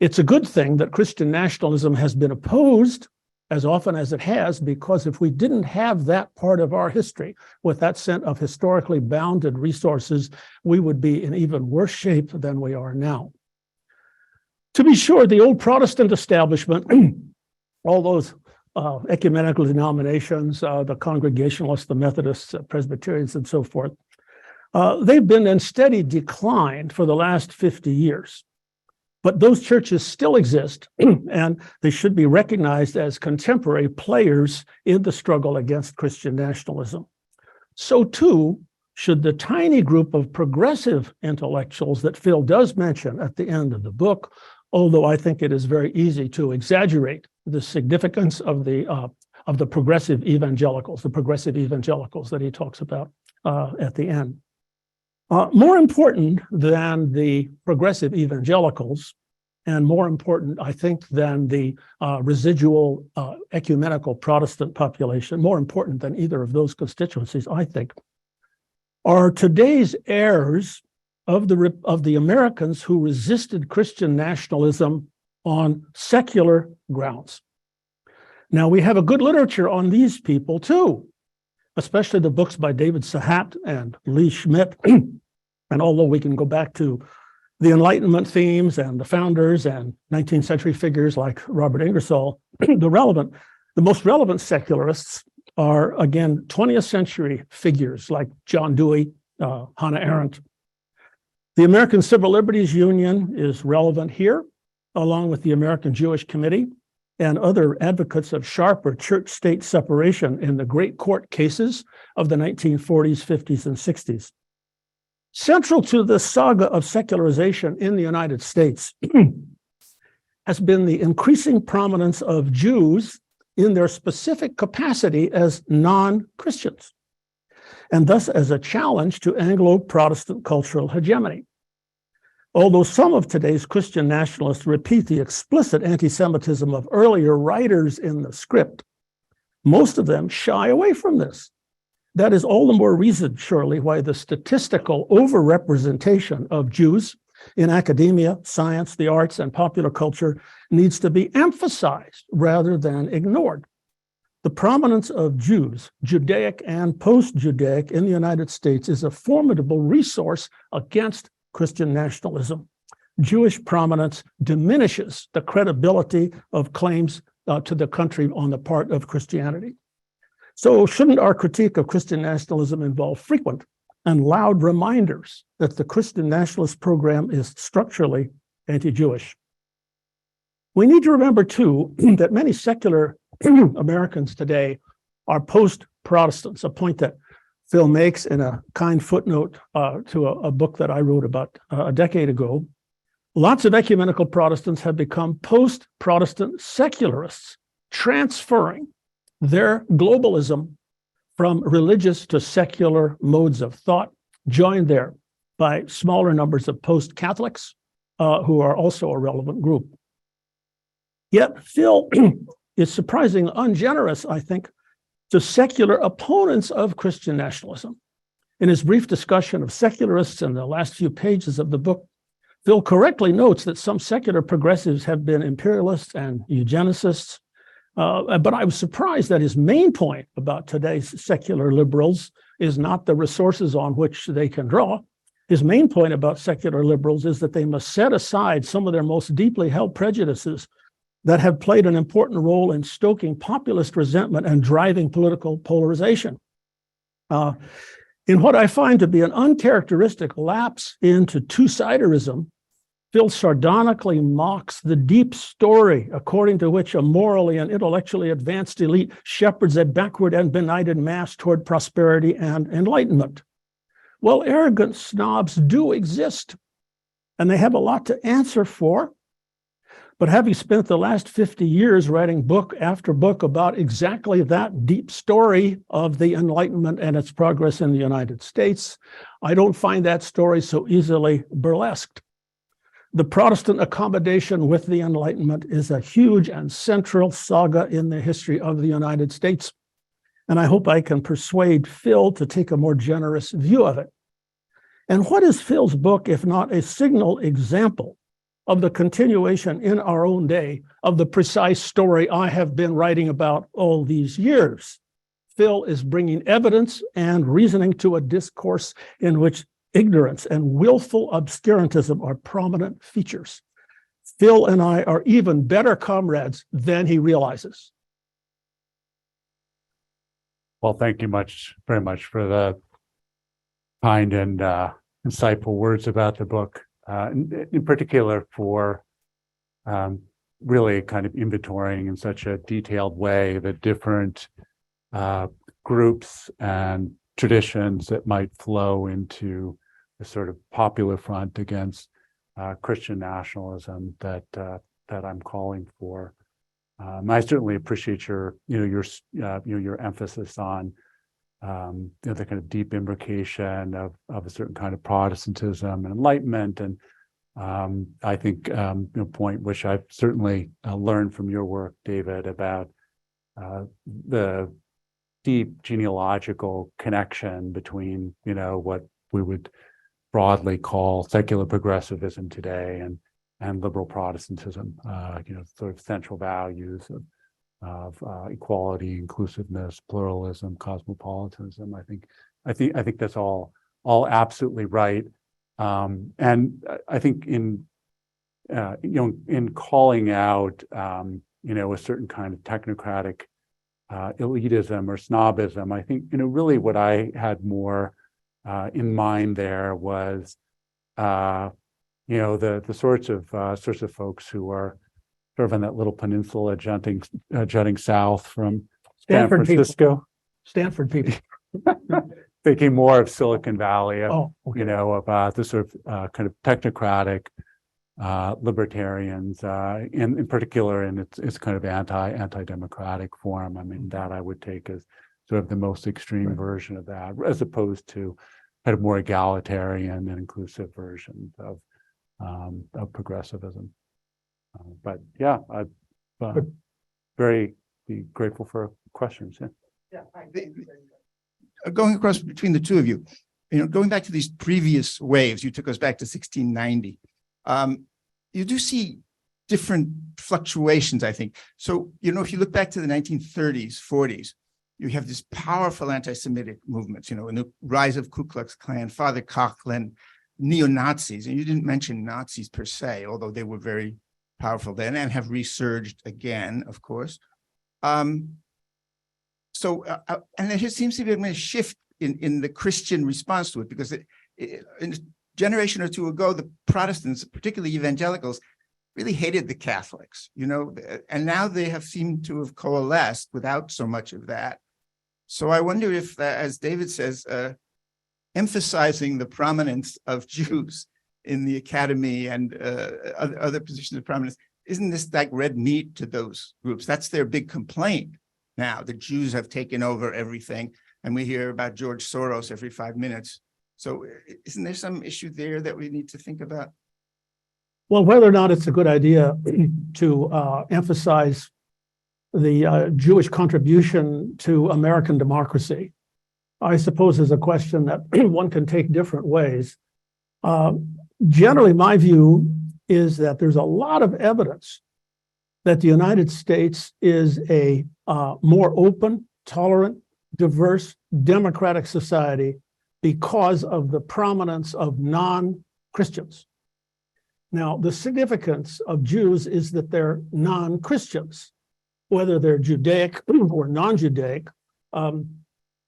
It's a good thing that Christian nationalism has been opposed as often as it has, because if we didn't have that part of our history with that set of historically bounded resources, we would be in even worse shape than we are now. To be sure, the old Protestant establishment, all those ecumenical denominations, the Congregationalists, the Methodists, Presbyterians, and so forth, they've been in steady decline for the last 50 years. But those churches still exist, and they should be recognized as contemporary players in the struggle against Christian nationalism. So too should the tiny group of progressive intellectuals that Phil does mention at the end of the book, although I think it is very easy to exaggerate the significance of the progressive evangelicals that he talks about at the end. More important than the progressive evangelicals and more important, I think, than the residual ecumenical Protestant population, more important than either of those constituencies, I think, are today's heirs of the Americans who resisted Christian nationalism on secular grounds. Now, we have a good literature on these people too, especially the books by David Sahat and Lee Schmidt. And although we can go back to the Enlightenment themes and the founders and 19th century figures like Robert Ingersoll, the most relevant secularists are, again, 20th century figures like John Dewey, Hannah Arendt. The American Civil Liberties Union is relevant here, along with the American Jewish Committee and other advocates of sharper church-state separation in the great court cases of the 1940s, 50s, and 60s. Central to the saga of secularization in the United States has been the increasing prominence of Jews in their specific capacity as non-Christians, and thus as a challenge to Anglo-Protestant cultural hegemony. Although some of today's Christian nationalists repeat the explicit anti-Semitism of earlier writers in the script, most of them shy away from this. That is all the more reason, surely, why the statistical overrepresentation of Jews in academia, science, the arts, and popular culture needs to be emphasized rather than ignored. The prominence of Jews, Judaic and post-Judaic, in the United States is a formidable resource against Christian nationalism. Jewish prominence diminishes the credibility of claims to the country on the part of Christianity. So shouldn't our critique of Christian nationalism involve frequent and loud reminders that the Christian nationalist program is structurally anti-Jewish? We need to remember, too, that many secular Americans today are post-Protestants, a point that Phil makes in a kind footnote to a book that I wrote about a decade ago. Lots of ecumenical Protestants have become post-Protestant secularists, transferring their globalism from religious to secular modes of thought, joined there by smaller numbers of post-Catholics who are also a relevant group. Yet Phil is surprisingly ungenerous, I think, to secular opponents of Christian nationalism. In his brief discussion of secularists in the last few pages of the book, Phil correctly notes that some secular progressives have been imperialists and eugenicists. But I was surprised that his main point about today's secular liberals is not the resources on which they can draw. His main point about secular liberals is that they must set aside some of their most deeply held prejudices that have played an important role in stoking populist resentment and driving political polarization. In what I find to be an uncharacteristic lapse into two-siderism, Phil sardonically mocks the deep story according to which a morally and intellectually advanced elite shepherds a backward and benighted mass toward prosperity and enlightenment. Well, arrogant snobs do exist, and they have a lot to answer for. But having spent the last 50 years writing book after book about exactly that deep story of the Enlightenment and its progress in the United States, I don't find that story so easily burlesqued. The Protestant accommodation with the Enlightenment is a huge and central saga in the history of the United States, and I hope I can persuade Phil to take a more generous view of it. And what is Phil's book, if not a signal example of the continuation in our own day of the precise story I have been writing about all these years? Phil is bringing evidence and reasoning to a discourse in which ignorance and willful obscurantism are prominent features. Phil and I are even better comrades than he realizes. Well, thank you very much for the kind and insightful words about the book, in particular for really kind of inventorying in such a detailed way the different groups and traditions that might flow into the sort of popular front against Christian nationalism that I'm calling for. I certainly appreciate your emphasis on the kind of deep imbrication of a certain kind of Protestantism and Enlightenment, and I think point which I've certainly learned from your work, David, about the deep genealogical connection between what we would broadly call secular progressivism today and liberal Protestantism. Sort of central values of equality, inclusiveness, pluralism, cosmopolitanism. I think that's all absolutely right. And I think in calling out a certain kind of technocratic elitism or snobism, I think really what I had more in mind there was the sorts of folks who are sort of on that little peninsula jutting south from San Francisco. Stanford people. Thinking more of Silicon Valley, okay. About the sort of kind of technocratic libertarians, in particular in its kind of anti-democratic form. I mean, that I would take as sort of the most extreme version of that, as opposed to kind of more egalitarian and inclusive versions of progressivism. But yeah, I'd very be grateful for questions. Yeah. Going across between the two of you, going back to these previous waves, you took us back to 1690. You do see different fluctuations, I think. So, if you look back to the 1930s, 40s, you have this powerful anti-Semitic movements, in the rise of Ku Klux Klan, Father Coughlin, neo-Nazis, and you didn't mention Nazis per se, although they were very powerful then and have resurged again, of course. And there seems to be a shift in the Christian response to it, because in a generation or two ago, the Protestants, particularly evangelicals, really hated the Catholics, and now they have seemed to have coalesced without so much of that. So I wonder if, as David says, emphasizing the prominence of Jews in the academy and other positions of prominence, isn't this like red meat to those groups? That's their big complaint now. The Jews have taken over everything, and we hear about George Soros every 5 minutes. So isn't there some issue there that we need to think about? Well, whether or not it's a good idea to emphasize the Jewish contribution to American democracy, I suppose is a question that one can take different ways. Generally, my view is that there's a lot of evidence that the United States is a more open, tolerant, diverse, democratic society because of the prominence of non-Christians. Now, the significance of Jews is that they're non-Christians, whether they're Judaic or non-Judaic. And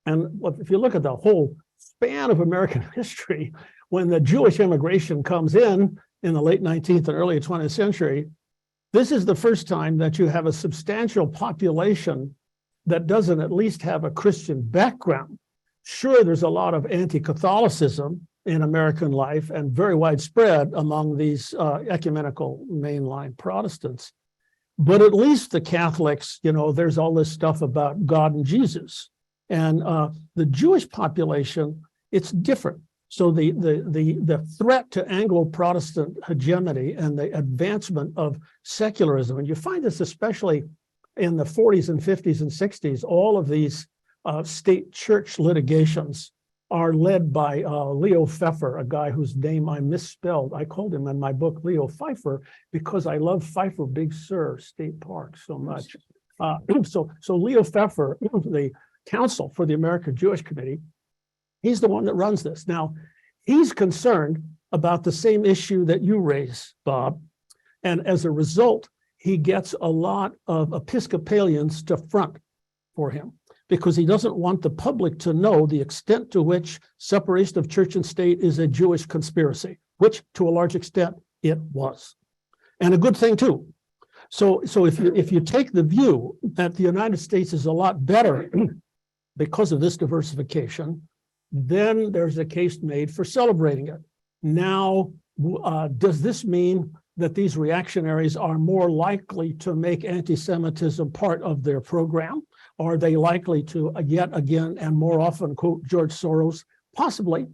if you look at the whole span of American history, when the Jewish immigration comes in the late 19th and early 20th century, this is the first time that you have a substantial population that doesn't at least have a Christian background. Sure, there's a lot of anti-Catholicism in American life and very widespread among these ecumenical mainline Protestants. But at least the Catholics, there's all this stuff about God and Jesus. And the Jewish population, it's different. So the threat to Anglo-Protestant hegemony and the advancement of secularism, and you find this especially in the 40s and 50s and 60s, all of these state church litigations are led by Leo Pfeffer, a guy whose name I misspelled. I called him in my book Leo Pfeiffer because I love Pfeiffer Big Sur State Park so much. So Leo Pfeffer, the counsel for the American Jewish Committee, he's the one that runs this. Now, he's concerned about the same issue that you raise, Bob. And as a result, he gets a lot of Episcopalians to front for him because he doesn't want the public to know the extent to which separation of church and state is a Jewish conspiracy, which to a large extent it was. And a good thing too. So if you take the view that the United States is a lot better because of this diversification, then there's a case made for celebrating it. Now, does this mean that these reactionaries are more likely to make anti-Semitism part of their program? Are they likely to yet again and more often quote George Soros? Possibly.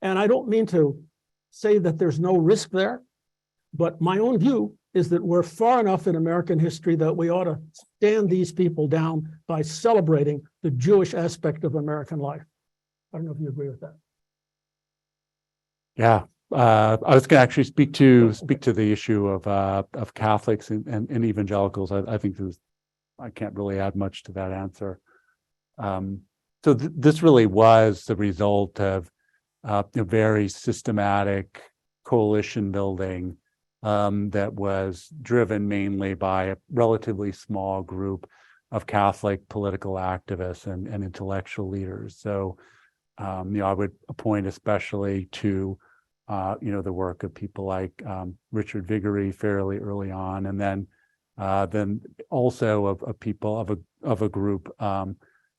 And I don't mean to say that there's no risk there. But my own view is that we're far enough in American history that we ought to stand these people down by celebrating the Jewish aspect of American life. I don't know if you agree with that. Yeah, I was going to actually speak to the issue of Catholics and evangelicals. I think I can't really add much to that answer. So this really was the result of a very systematic coalition building that was driven mainly by a relatively small group of Catholic political activists and intellectual leaders. So, I would point especially to, the work of people like Richard Viguerie fairly early on, and then also of people of a group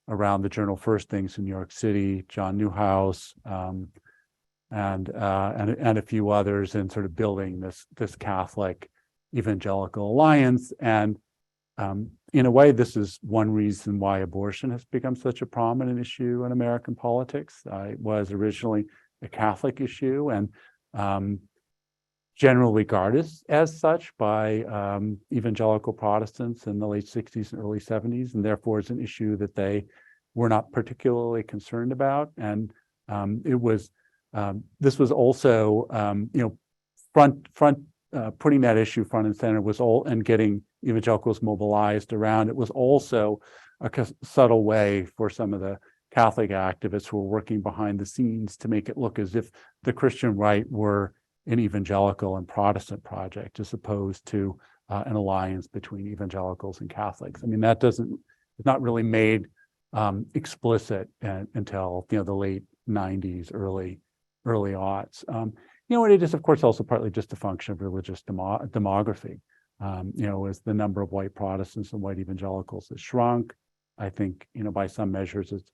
around the journal First Things in New York City, John Newhouse, and a few others in sort of building this Catholic evangelical alliance. And in a way, this is one reason why abortion has become such a prominent issue in American politics. It was originally a Catholic issue and generally regarded as such by evangelical Protestants in the late 60s and early 70s, and therefore it's an issue that they were not particularly concerned about. And this was also, putting that issue front and center and getting evangelicals mobilized around it was also a subtle way for some of the Catholic activists who were working behind the scenes to make it look as if the Christian right were an evangelical and Protestant project, as opposed to an alliance between evangelicals and Catholics. I mean, it's not really made explicit until the late 90s, early aughts. And it is, of course, also partly just a function of religious demography. As the number of white Protestants and white evangelicals has shrunk, I think, by some measures, it's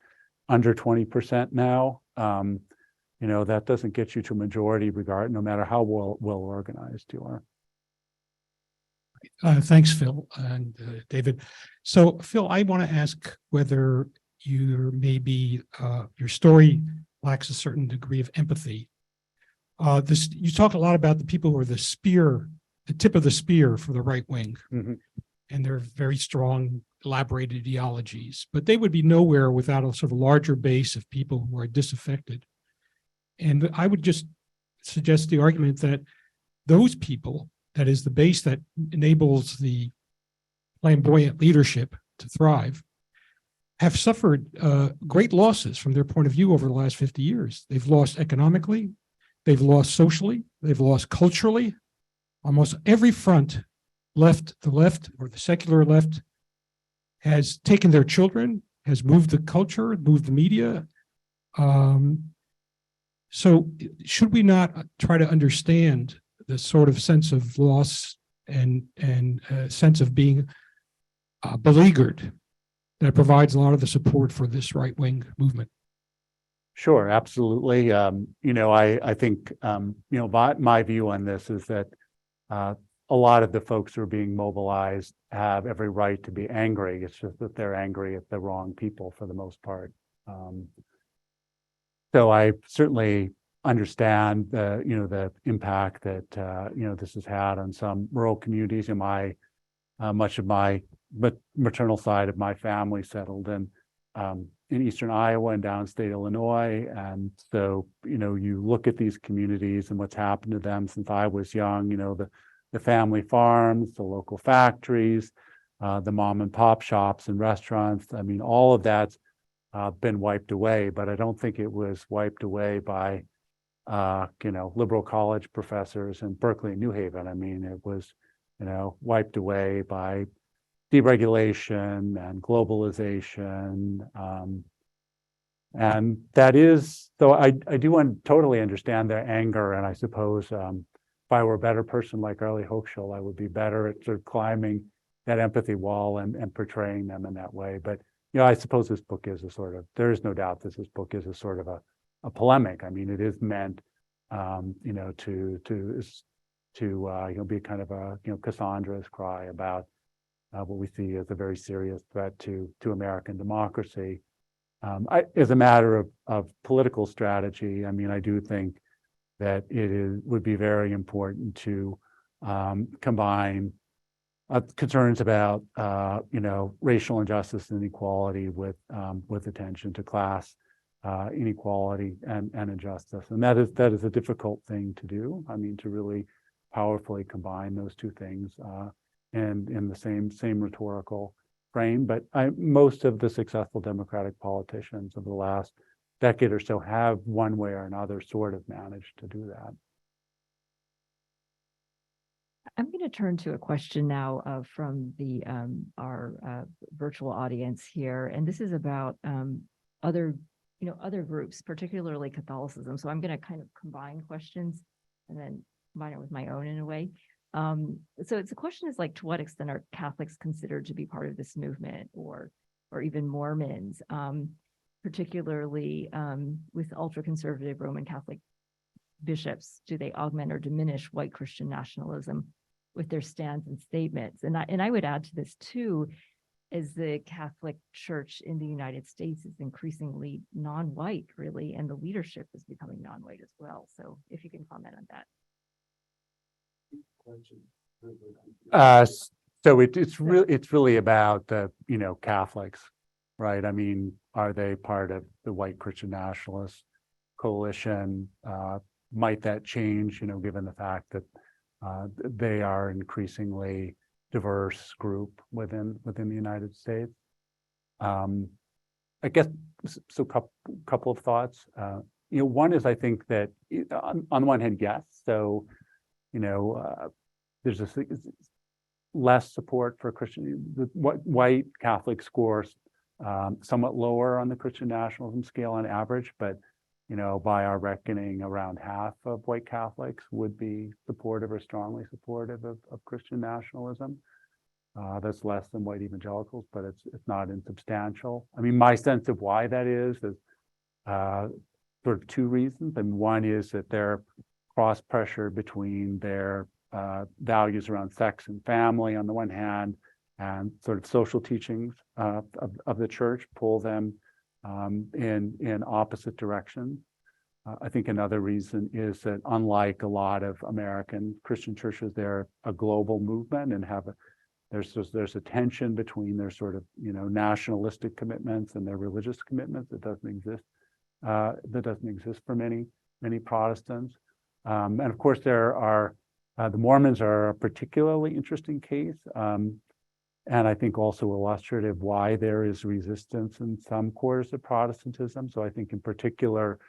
under 20% now. That doesn't get you to a majority regard, no matter how well organized you are. Thanks, Phil and David. So, Phil, I want to ask whether your story lacks a certain degree of empathy. You talked a lot about the people who are the tip of the spear for the right wing, mm-hmm. and they're very strong, elaborated ideologies, but they would be nowhere without a sort of larger base of people who are disaffected. And I would just suggest the argument that those people, that is the base that enables the flamboyant leadership to thrive, have suffered great losses from their point of view over the last 50 years. They've lost economically, they've lost socially, they've lost culturally. Almost every front, the left or the secular left, has taken their children, has moved the culture, moved the media. So should we not try to understand the sort of sense of loss and sense of being beleaguered that provides a lot of the support for this right-wing movement? Sure, absolutely. I think, my view on this is that a lot of the folks who are being mobilized have every right to be angry. It's just that they're angry at the wrong people for the most part. So I certainly understand the impact that this has had on some rural communities. Much of my maternal side of my family settled in eastern Iowa and downstate Illinois, and so you look at these communities and what's happened to them since I was young. The family farms, the local factories, the mom and pop shops and restaurants. I mean, all of that's been wiped away, but I don't think it was wiped away by liberal college professors in Berkeley and New Haven. I mean, it was wiped away by deregulation and globalization, and that is, so I do totally understand their anger, and I suppose if I were a better person like Arlie Hochschild, I would be better at sort of climbing that empathy wall and portraying them in that way. But I suppose this book is there is no doubt that this book is a sort of a polemic. I mean, it is meant to be kind of a Cassandra's cry about what we see as a very serious threat to American democracy. As a matter of political strategy, I mean, I do think that would be very important to combine concerns about racial injustice and inequality with attention to class inequality and injustice, and that is a difficult thing to do. I mean, to really powerfully combine those two things in the same rhetorical frame. But most of the successful Democratic politicians of the last decade or so have, one way or another, sort of managed to do that. I'm going to turn to a question now from our virtual audience here, and this is about other groups, particularly Catholicism. So I'm going to kind of combine questions and then combine it with my own in a way. So the question is, like, to what extent are Catholics considered to be part of this movement, or even Mormons, particularly with ultra-conservative Roman Catholic bishops? Do they augment or diminish white Christian nationalism with their stands and statements? And I would add to this too, as the Catholic Church in the United States is increasingly non-white, really, and the leadership is becoming non-white as well. So if you can comment on that. So it's really about the Catholics, right? I mean, are they part of the white Christian nationalist coalition? Might that change, given the fact that they are increasingly diverse group within the United States? I guess so. Couple of thoughts. One is, I think that on the one hand, yes. So there's less support for Christian. White Catholic scores somewhat lower on the Christian nationalism scale on average, but by our reckoning, around half of white Catholics would be supportive or strongly supportive of Christian nationalism. That's less than white evangelicals, but it's not insubstantial. I mean, my sense of why that is sort of two reasons. And one is that they're cross-pressure between their values around sex and family on the one hand, and sort of social teachings of the church pull them in opposite directions. I think another reason is that, unlike a lot of American Christian churches, they're a global movement and there's a tension between their sort of nationalistic commitments and their religious commitments that doesn't exist for many Protestants. And of course, there are the Mormons are a particularly interesting case. And I think also illustrative why there is resistance in some quarters of Protestantism. So I think in particular,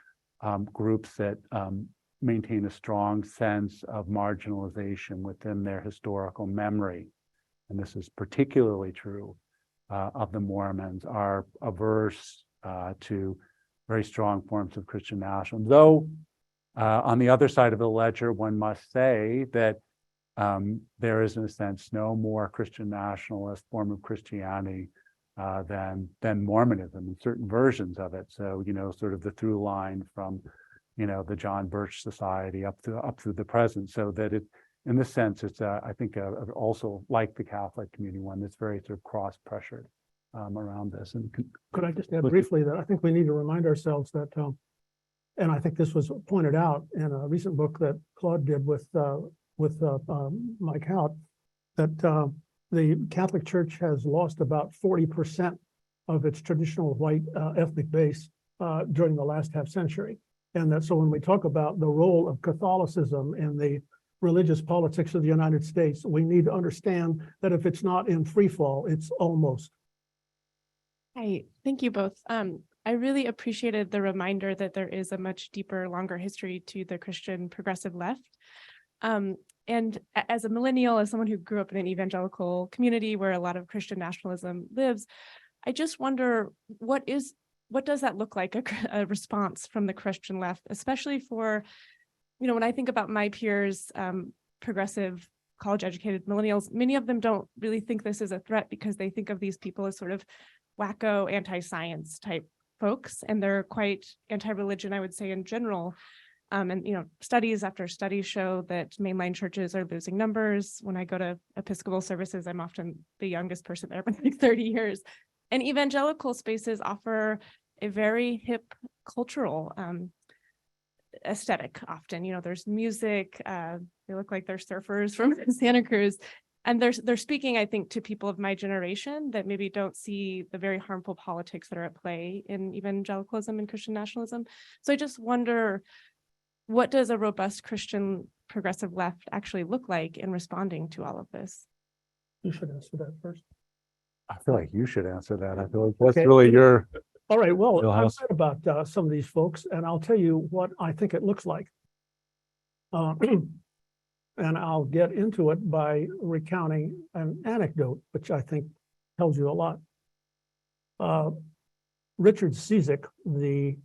groups that maintain a strong sense of marginalization within their historical memory, and this is particularly true of the Mormons, are averse to very strong forms of Christian nationalism. Though on the other side of the ledger, one must say that there is, in a sense, no more Christian nationalist form of Christianity than Mormonism in certain versions of it. So, sort of the through line from, the John Birch Society up through the present. So that in this sense, it's I think also, like the Catholic community, one that's very sort of cross-pressured around this. And could I just add briefly that I think we need to remind ourselves that, and I think this was pointed out in a recent book that Claude did with Mike Hout, that the Catholic Church has lost about 40% of its traditional white ethnic base during the last half century. And that so when we talk about the role of Catholicism in the religious politics of the United States, we need to understand that if it's not in free fall, it's almost. Hi, thank you both. I really appreciated the reminder that there is a much deeper, longer history to the Christian progressive left. And as a millennial, as someone who grew up in an evangelical community where a lot of Christian nationalism lives, I just wonder, what does that look like, a response from the Christian left, especially for, when I think about my peers, progressive, college-educated millennials, many of them don't really think this is a threat because they think of these people as sort of wacko, anti-science type folks, and they're quite anti-religion, I would say, in general. And studies after studies show that mainline churches are losing numbers. When I go to Episcopal services, I'm often the youngest person there by like 30 years. And evangelical spaces offer a very hip cultural aesthetic often. There's music, they look like they're surfers from Santa Cruz. And they're speaking, I think, to people of my generation that maybe don't see the very harmful politics that are at play in evangelicalism and Christian nationalism. So I just wonder, what does a robust Christian progressive left actually look like in responding to all of this? You should answer that first. I feel like you should answer that. I feel like that's Okay. really your All right, well, I've wheelhouse. read about some of these folks, and I'll tell you what I think it looks like. And I'll get into it by recounting an anecdote, which I think tells you a lot. Richard Cizik, the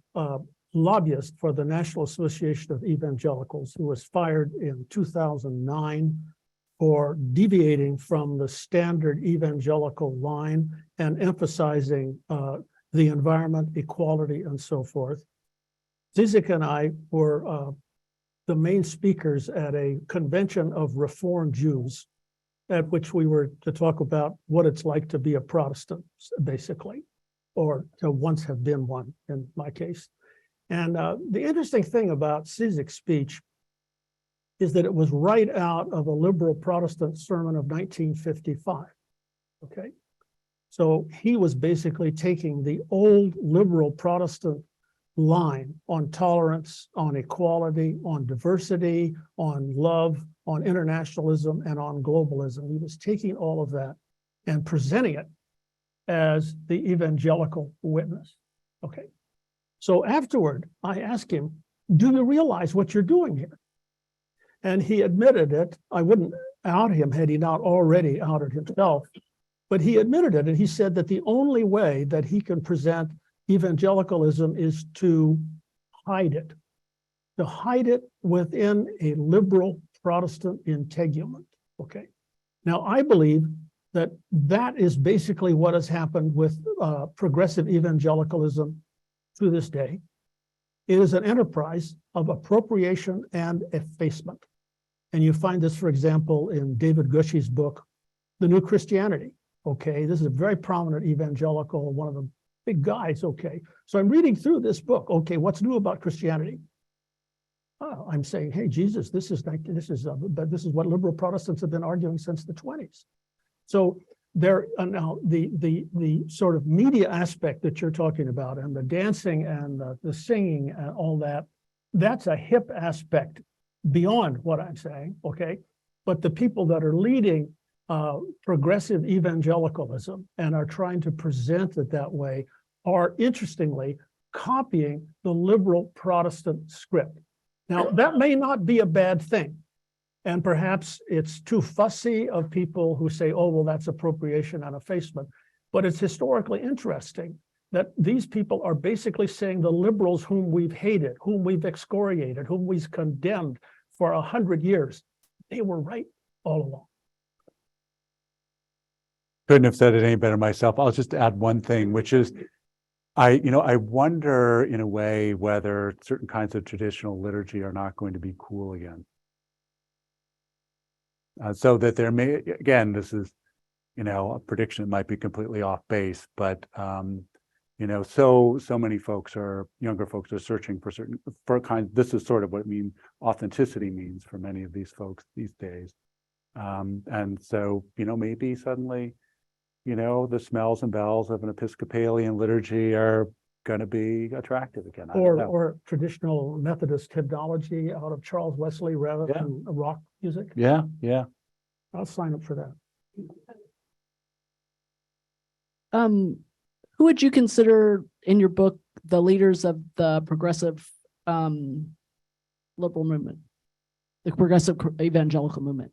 lobbyist for the National Association of Evangelicals, who was fired in 2009 for deviating from the standard evangelical line and emphasizing the environment, equality, and so forth. Cizik and I were the main speakers at a convention of Reformed Jews, at which we were to talk about what it's like to be a Protestant, basically, or to once have been one, in my case. And the interesting thing about Cizik's speech is that it was right out of a liberal Protestant sermon of 1955, okay? So he was basically taking the old liberal Protestant line on tolerance, on equality, on diversity, on love, on internationalism, and on globalism. He was taking all of that and presenting it as the evangelical witness. Okay. So afterward, I asked him, do you realize what you're doing here? And he admitted it. I wouldn't out him had he not already outed himself, but he admitted it. And he said that the only way that he can present evangelicalism is to hide it within a liberal Protestant integument. Okay. Now, I believe that that is basically what has happened with progressive evangelicalism to this day. It is an enterprise of appropriation and effacement. And you find this, for example, in David Gushie's book, The New Christianity. Okay, this is a very prominent evangelical, one of the big guys. Okay, so I'm reading through this book. Okay, what's new about Christianity? Oh, I'm saying, hey, Jesus, this is what liberal Protestants have been arguing since the 20s. So there now the sort of media aspect that you're talking about, and the dancing and the singing and all that, that's a hip aspect beyond what I'm saying. Okay, but the people that are leading progressive evangelicalism and are trying to present it that way are, interestingly, copying the liberal Protestant script. Now, that may not be a bad thing. And perhaps it's too fussy of people who say, oh, well, that's appropriation and effacement. But it's historically interesting that these people are basically saying the liberals whom we've hated, whom we've excoriated, whom we've condemned for 100 years, they were right all along. Couldn't have said it any better myself. I'll just add one thing, which is I wonder in a way whether certain kinds of traditional liturgy are not going to be cool again. So that there may, again, this is, a prediction that might be completely off base, but so many younger folks are searching for this is sort of what authenticity means for many of these folks these days. And so, maybe suddenly, the smells and bells of an Episcopalian liturgy are going to be attractive again. Or traditional Methodist hymnology out of Charles Wesley rather than rock music. Yeah. I'll sign up for that. Who would you consider in your book the leaders of the progressive liberal movement, the progressive evangelical movement?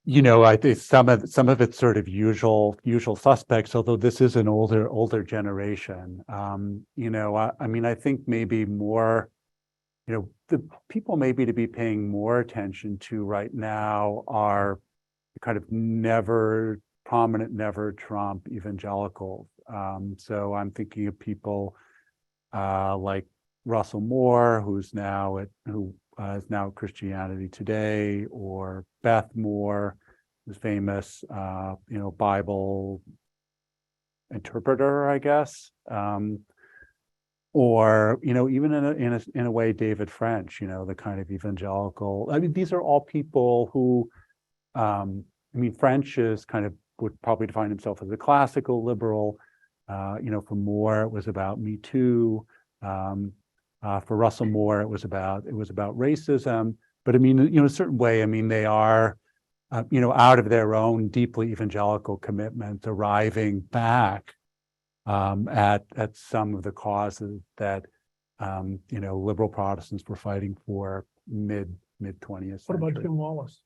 I think some of it's sort of usual suspects, although this is an older generation. I think maybe more, the people maybe to be paying more attention to right now are kind of never Trump evangelicals. So I'm thinking of people like Russell Moore, who is now at Christianity Today, or Beth Moore, who's famous, Bible interpreter, I guess. or, even in a way, David French, the kind of evangelical. I mean, these are all people who, French is would probably define himself as a classical liberal. For Moore, it was about Me Too. For Russell Moore, it was about racism. But in a certain way, they are, out of their own deeply evangelical commitment, arriving back at some of the causes that liberal Protestants were fighting for mid 20th century. What about Jim Wallace?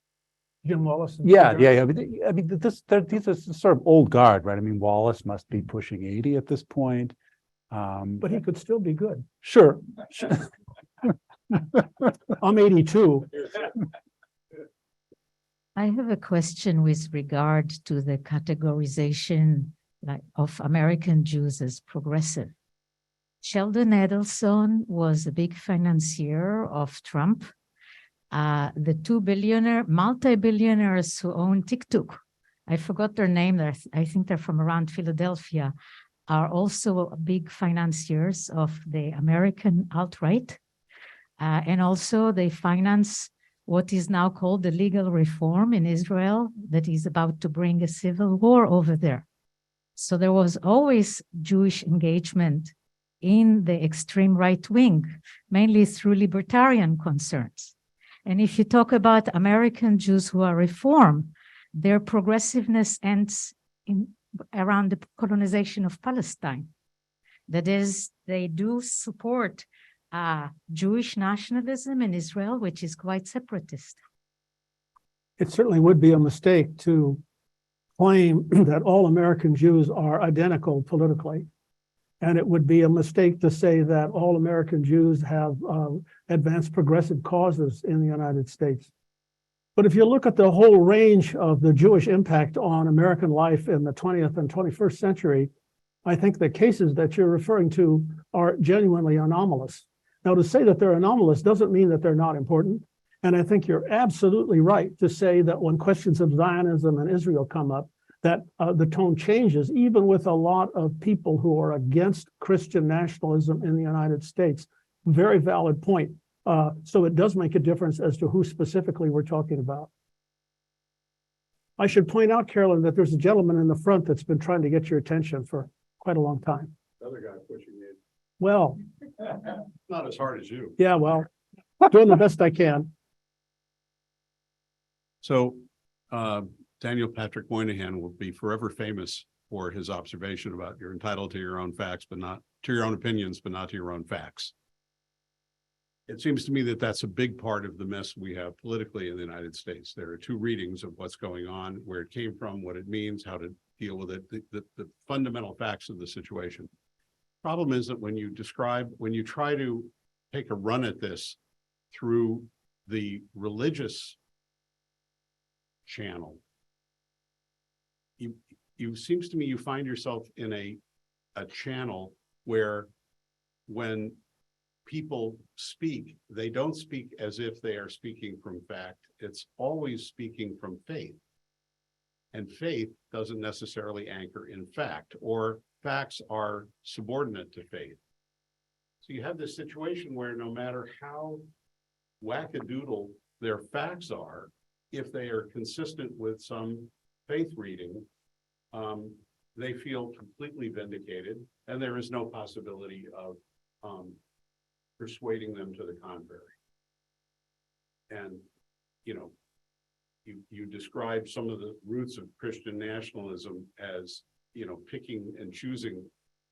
Jim Wallace? Yeah. These are sort of old guard, right? Wallace must be pushing 80 at this point. But he could still be good. Sure. I'm 82. I have a question with regard to the categorization of American Jews as progressive. Sheldon Adelson was a big financier of Trump. The two multi-billionaires who own TikTok, I forgot their name, I think they're from around Philadelphia, are also big financiers of the American alt-right. And also they finance what is now called the legal reform in Israel that is about to bring a civil war over there. So there was always Jewish engagement in the extreme right wing, mainly through libertarian concerns. And if you talk about American Jews who are reform, their progressiveness ends around the colonization of Palestine. That is, they do support Jewish nationalism in Israel, which is quite separatist. It certainly would be a mistake to claim that all American Jews are identical politically. And it would be a mistake to say that all American Jews have advanced progressive causes in the United States. But if you look at the whole range of the Jewish impact on American life in the 20th and 21st century, I think the cases that you're referring to are genuinely anomalous. Now, to say that they're anomalous doesn't mean that they're not important. And I think you're absolutely right to say that when questions of Zionism and Israel come up, that the tone changes, even with a lot of people who are against Christian nationalism in the United States. Very valid point. So it does make a difference as to who specifically we're talking about. I should point out, Carolyn, that there's a gentleman in the front that's been trying to get your attention for quite a long time. Other guy pushing it. Well, Not as hard as you. yeah, well, doing the best I can. So Daniel Patrick Moynihan will be forever famous for his observation about you're entitled to your own facts, but not to your own opinions, but not to your own facts. It seems to me that that's a big part of the mess we have politically in the United States. There are two readings of what's going on, where it came from, what it means, how to deal with it, the fundamental facts of the situation. Problem is that when you try to take a run at this through the religious channel, you seems to me you find yourself in a channel where when people speak, they don't speak as if they are speaking from fact. It's always speaking from faith. And faith doesn't necessarily anchor in fact, or facts are subordinate to faith. So you have this situation where no matter how wackadoodle their facts are, if they are consistent with some faith reading, they feel completely vindicated, and there is no possibility of persuading them to the contrary. And, you describe some of the roots of Christian nationalism as, picking and choosing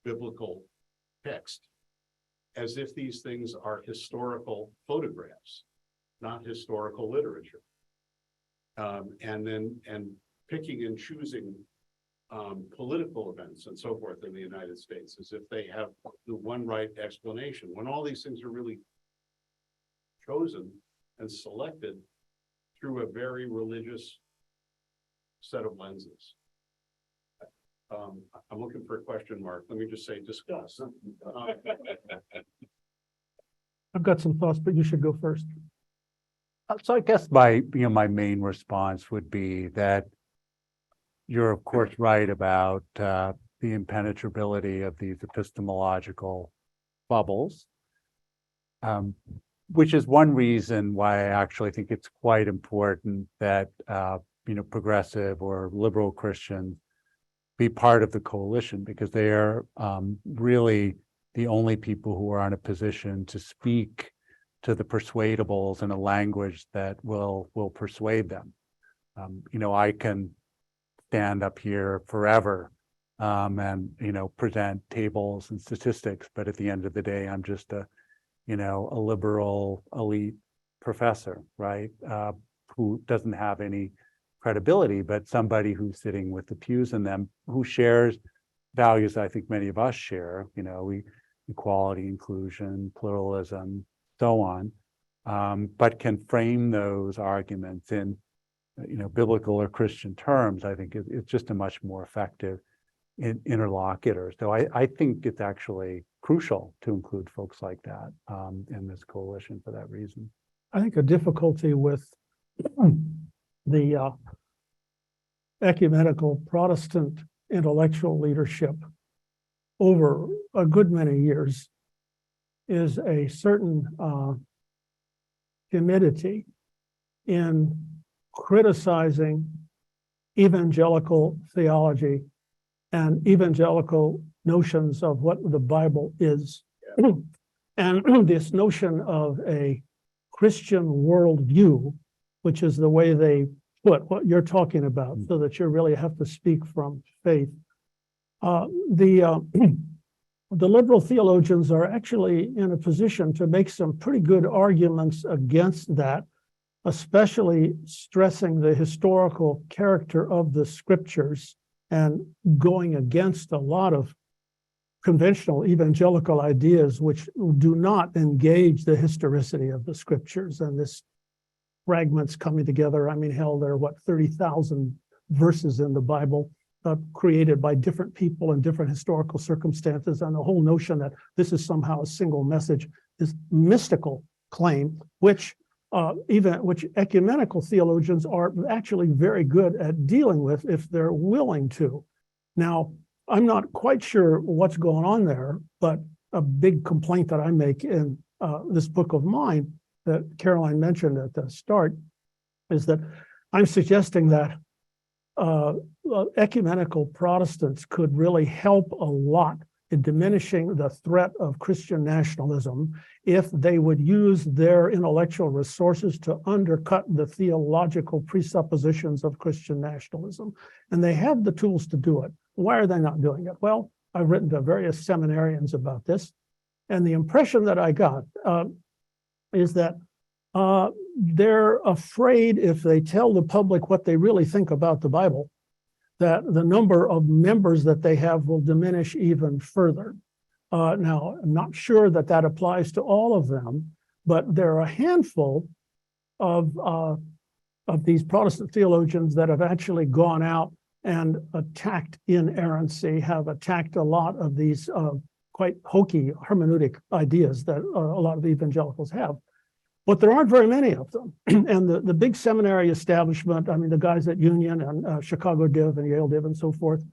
biblical text, as if these things are historical photographs, not historical literature. And picking and choosing political events and so forth in the United States as if they have the one right explanation, when all these things are really chosen and selected through a very religious set of lenses. I'm looking for a question mark. Let me just say discuss. I've got some thoughts, but you should go first. So I guess my main response would be that you're of course right about the impenetrability of these epistemological bubbles, which is one reason why I actually think it's quite important that progressive or liberal Christians be part of the coalition, because they are really the only people who are in a position to speak to the persuadables in a language that will persuade them. I can stand up here forever and present tables and statistics, but at the end of the day, I'm just a liberal elite professor, right? Who doesn't have any credibility, but somebody who's sitting with the pews in them, who shares values I think many of us share, equality, inclusion, pluralism, so on, but can frame those arguments in biblical or Christian terms. I think it's just a much more effective interlocutor. So I think it's actually crucial to include folks like that in this coalition for that reason. I think a difficulty with the ecumenical Protestant intellectual leadership over a good many years is a certain timidity in criticizing evangelical theology and evangelical notions of what the Bible is. And this notion of a Christian worldview, which is the way they put what you're talking about, so that you really have to speak from faith. The liberal theologians are actually in a position to make some pretty good arguments against that, especially stressing the historical character of the scriptures and going against a lot of conventional evangelical ideas which do not engage the historicity of the scriptures and this fragments coming together. I mean, hell, there are 30,000 verses in the Bible created by different people in different historical circumstances, and the whole notion that this is somehow a single message is mystical claim, which ecumenical theologians are actually very good at dealing with if they're willing to. Now, I'm not quite sure what's going on there, but a big complaint that I make in this book of mine that Caroline mentioned at the start is that I'm suggesting that ecumenical Protestants could really help a lot in diminishing the threat of Christian nationalism if they would use their intellectual resources to undercut the theological presuppositions of Christian nationalism. And they have the tools to do it. Why are they not doing it? Well, I've written to various seminarians about this, and the impression that I got is that they're afraid if they tell the public what they really think about the Bible, that the number of members that they have will diminish even further. Now, I'm not sure that that applies to all of them, but there are a handful of these Protestant theologians that have actually gone out and attacked inerrancy, have attacked a lot of these quite hokey hermeneutic ideas that a lot of evangelicals have. But there aren't very many of them. And the big seminary establishment, I mean, the guys at Union and Chicago Div and Yale Div and so forth,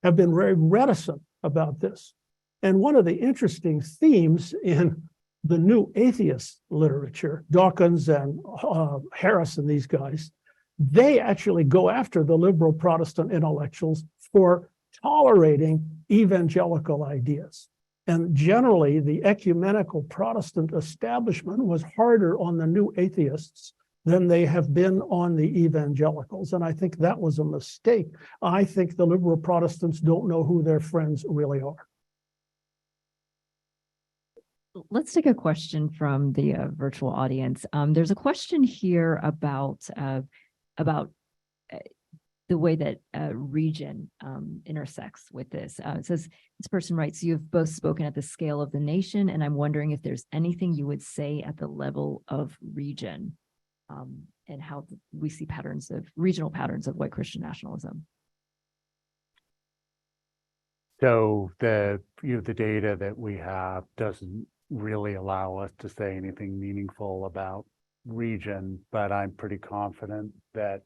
have been very reticent about this. And one of the interesting themes in the new atheist literature, Dawkins and Harris and these guys, they actually go after the liberal Protestant intellectuals for tolerating evangelical ideas. And generally, the ecumenical Protestant establishment was harder on the new atheists than they have been on the evangelicals. And I think that was a mistake. I think the liberal Protestants don't know who their friends really are. Let's take a question from the virtual audience. There's a question here about the way that region intersects with this. It says, this person writes, you've both spoken at the scale of the nation, and I'm wondering if there's anything you would say at the level of region and how we see regional patterns of white Christian nationalism. So the data that we have doesn't really allow us to say anything meaningful about region, but I'm pretty confident that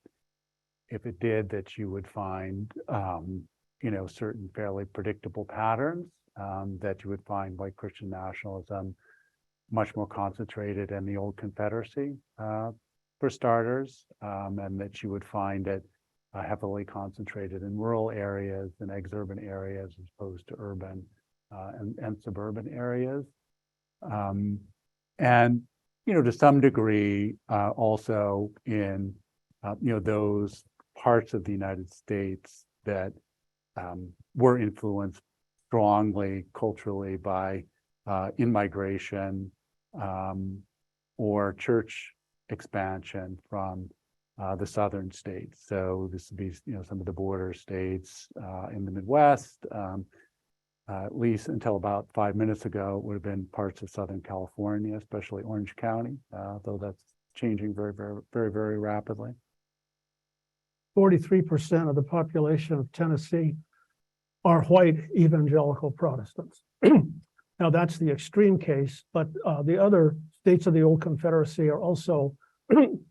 if it did, that you would find certain fairly predictable patterns that you would find white Christian nationalism much more concentrated in the old Confederacy, for starters, and that you would find it heavily concentrated in rural areas and exurban areas as opposed to urban and suburban areas. And, to some degree, also in, those parts of the United States that were influenced strongly culturally by in-migration or church expansion from the southern states. So this would be, some of the border states in the Midwest. At least until about 5 minutes ago, it would have been parts of Southern California, especially Orange County, though that's changing very, very, very, very rapidly. 43% of the population of Tennessee are white evangelical Protestants. Now, that's the extreme case, but the other states of the old Confederacy are also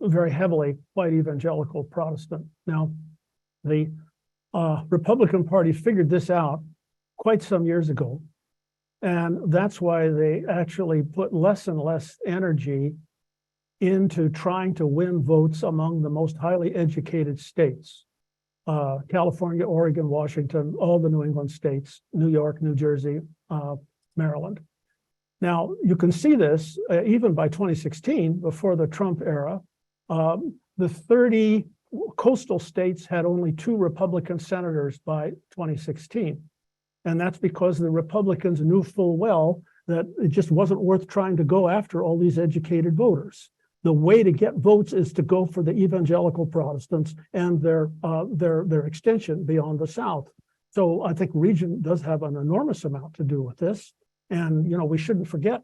very heavily white evangelical Protestant. Now, the Republican Party figured this out quite some years ago, and that's why they actually put less and less energy into trying to win votes among the most highly educated states. California, Oregon, Washington, all the New England states, New York, New Jersey, Maryland. Now, you can see this even by 2016, before the Trump era, the 30 coastal states had only 2 Republican senators by 2016. And that's because the Republicans knew full well that it just wasn't worth trying to go after all these educated voters. The way to get votes is to go for the evangelical Protestants and their extension beyond the South. So I think region does have an enormous amount to do with this. And, we shouldn't forget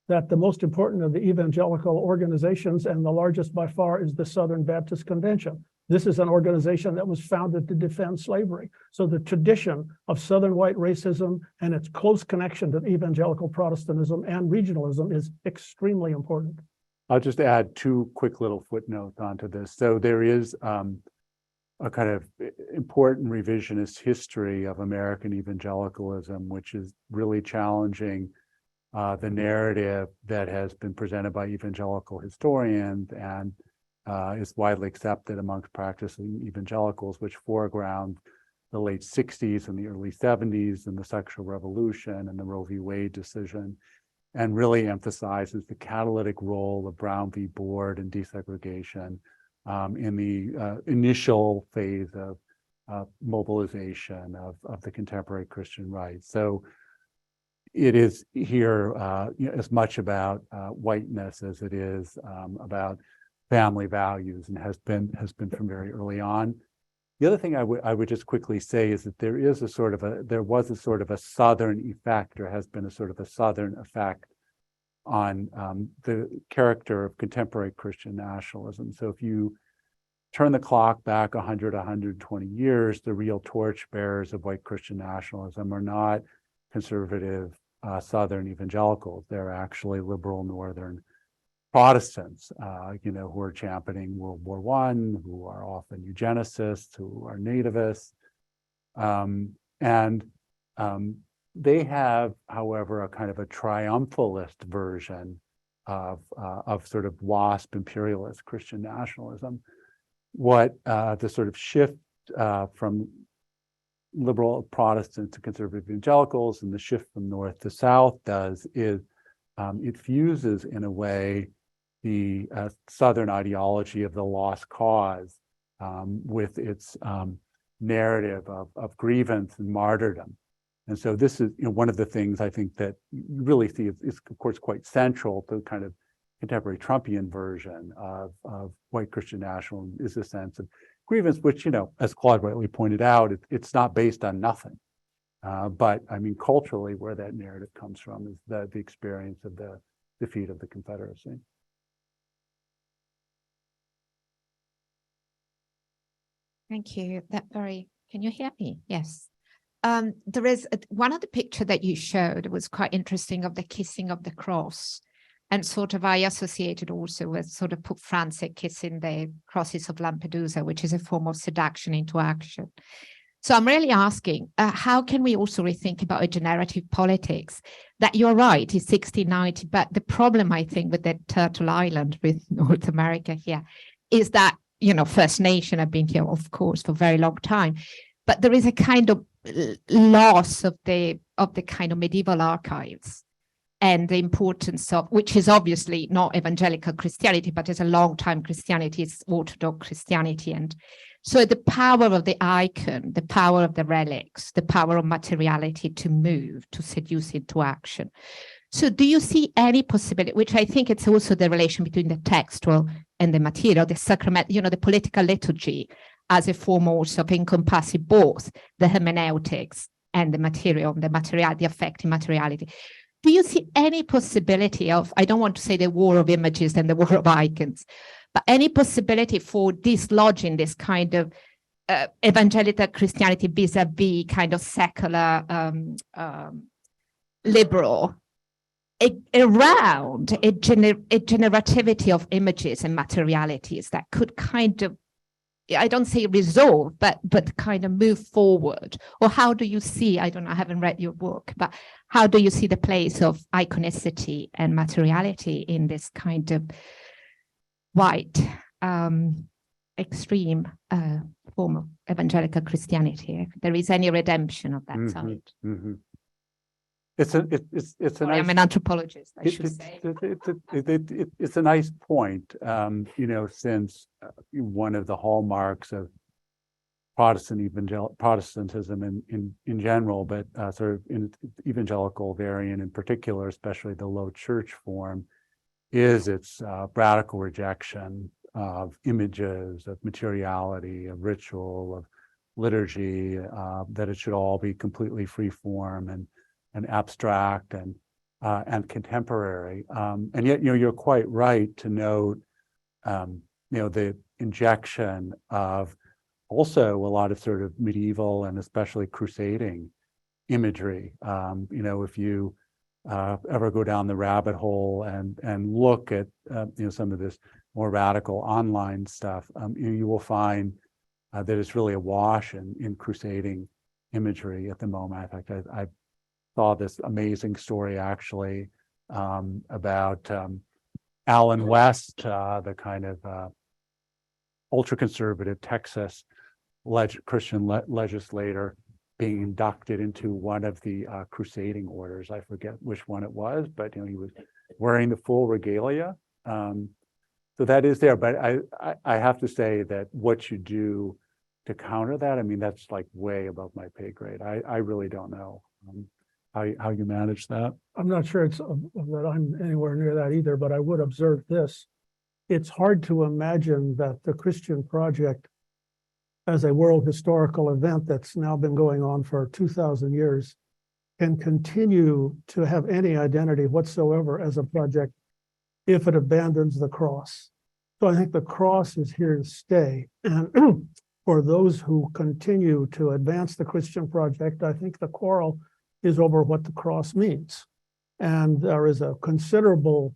that the most important of the evangelical organizations and the largest by far is the Southern Baptist Convention. This is an organization that was founded to defend slavery. So the tradition of Southern white racism and its close connection to evangelical Protestantism and regionalism is extremely important. I'll just add 2 quick little footnotes onto this. So there is a kind of important revisionist history of American evangelicalism, which is really challenging the narrative that has been presented by evangelical historians and is widely accepted amongst practicing evangelicals, which foreground the late 60s and the early 70s and the sexual revolution and the Roe v. Wade decision, and really emphasizes the catalytic role of Brown v. Board and desegregation in the initial phase of mobilization of the contemporary Christian right. So it is here as much about whiteness as it is about family values, and has been from very early on. The other thing I would just quickly say is that there was a sort of a Southern effect, or has been a sort of a Southern effect on the character of contemporary Christian nationalism. So if you turn the clock back 100, 120 years, the real torchbearers of white Christian nationalism are not conservative Southern evangelicals. They're actually liberal Northern Protestants, who are championing World War I, who are often eugenicists, who are nativists. They have, however, a kind of a triumphalist version of sort of WASP imperialist Christian nationalism. What the sort of shift from liberal Protestants to conservative evangelicals and the shift from north to south does is it fuses in a way the Southern ideology of the lost cause with its narrative of grievance and martyrdom. And so this is one of the things I think that you really see is of course quite central to kind of contemporary Trumpian version of white Christian nationalism, is a sense of grievance, which, as Claude rightly pointed out, it's not based on nothing. But I mean, culturally, where that narrative comes from is the experience of the defeat of the Confederacy. Thank you. Can you hear me? Yes. There is one of the picture that you showed was quite interesting, of the kissing of the cross. And sort of I associated also with sort of Pope Francis kissing the crosses of Lampedusa, which is a form of seduction into action. So I'm really asking, how can we also rethink about a generative politics that you're right, is 1690, but the problem, I think, with that Turtle Island with North America here is that, First Nation have been here, of course, for a very long time, but there is a kind of loss of the kind of medieval archives and the importance of, which is obviously not evangelical Christianity, but it's a long time Christianity, it's Orthodox Christianity. And so the power of the icon, the power of the relics, the power of materiality to move, to seduce into action. So do you see any possibility, which I think it's also the relation between the textual and the material, the sacrament, the political liturgy as a form also of encompassing both the hermeneutics and the material, the affecting materiality. Do you see any possibility of, I don't want to say the war of images and the war of icons, but any possibility for dislodging this kind of evangelical Christianity vis-a-vis kind of secular liberal around a generativity of images and materialities that could kind of, I don't say resolve, but kind of move forward? Or how do you see, I don't know, I haven't read your book, but how do you see the place of iconicity and materiality in this kind of white, extreme form of evangelical Christianity? If there is any redemption of that side. Mm-hmm. It's a nice, I'm an anthropologist, I should say. It's a nice point, since one of the hallmarks of Protestantism in general, but sort of in evangelical variant in particular, especially the low church form, is its radical rejection of images, of materiality, of ritual, of liturgy, that it should all be completely free form and abstract and contemporary. And yet, you're quite right to note, the injection of also a lot of sort of medieval and especially crusading imagery. If you ever go down the rabbit hole and look at some of this more radical online stuff, you will find that it's really awash in crusading imagery at the moment. In fact, I saw this amazing story actually about Alan West, the kind of ultra-conservative Texas Christian legislator, being inducted into one of the crusading orders. I forget which one it was, but he was wearing the full regalia. So that is there, but I have to say that what you do to counter that, that's like way above my pay grade. I really don't know how you manage that. I'm not sure it's that I'm anywhere near that either, but I would observe this. It's hard to imagine that the Christian project as a world historical event that's now been going on for 2,000 years can continue to have any identity whatsoever as a project if it abandons the cross. So I think the cross is here to stay. And for those who continue to advance the Christian project, I think the quarrel is over what the cross means. And there is a considerable,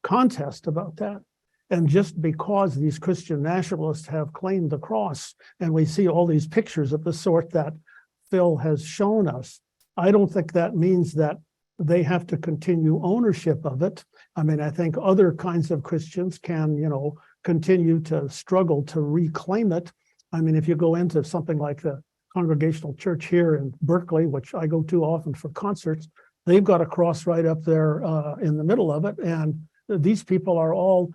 contest about that. And just because these Christian nationalists have claimed the cross, and we see all these pictures of the sort that Phil has shown us, I don't think that means that they have to continue ownership of it. I think other kinds of Christians can, continue to struggle to reclaim it. If you go into something like the Congregational Church here in Berkeley, which I go to often for concerts, they've got a cross right up there in the middle of it. And these people are all,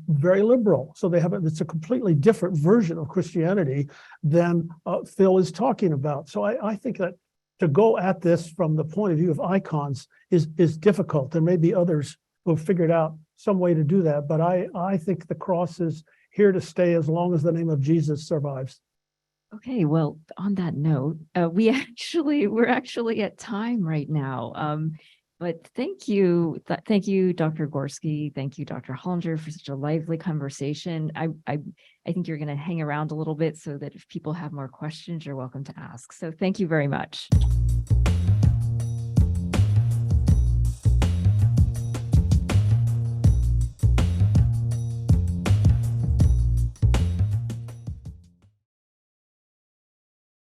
very liberal. So it's a completely different version of Christianity than Phil is talking about. So I think that to go at this from the point of view of icons is difficult. There may be others who have figured out some way to do that, but I think the cross is here to stay as long as the name of Jesus survives. Okay, well, on that note, we're actually at time right now. But thank you, Dr. Gorski. Thank you, Dr. Hollinger, for such a lively conversation. I think you're going to hang around a little bit so that if people have more questions, you're welcome to ask. So thank you very much.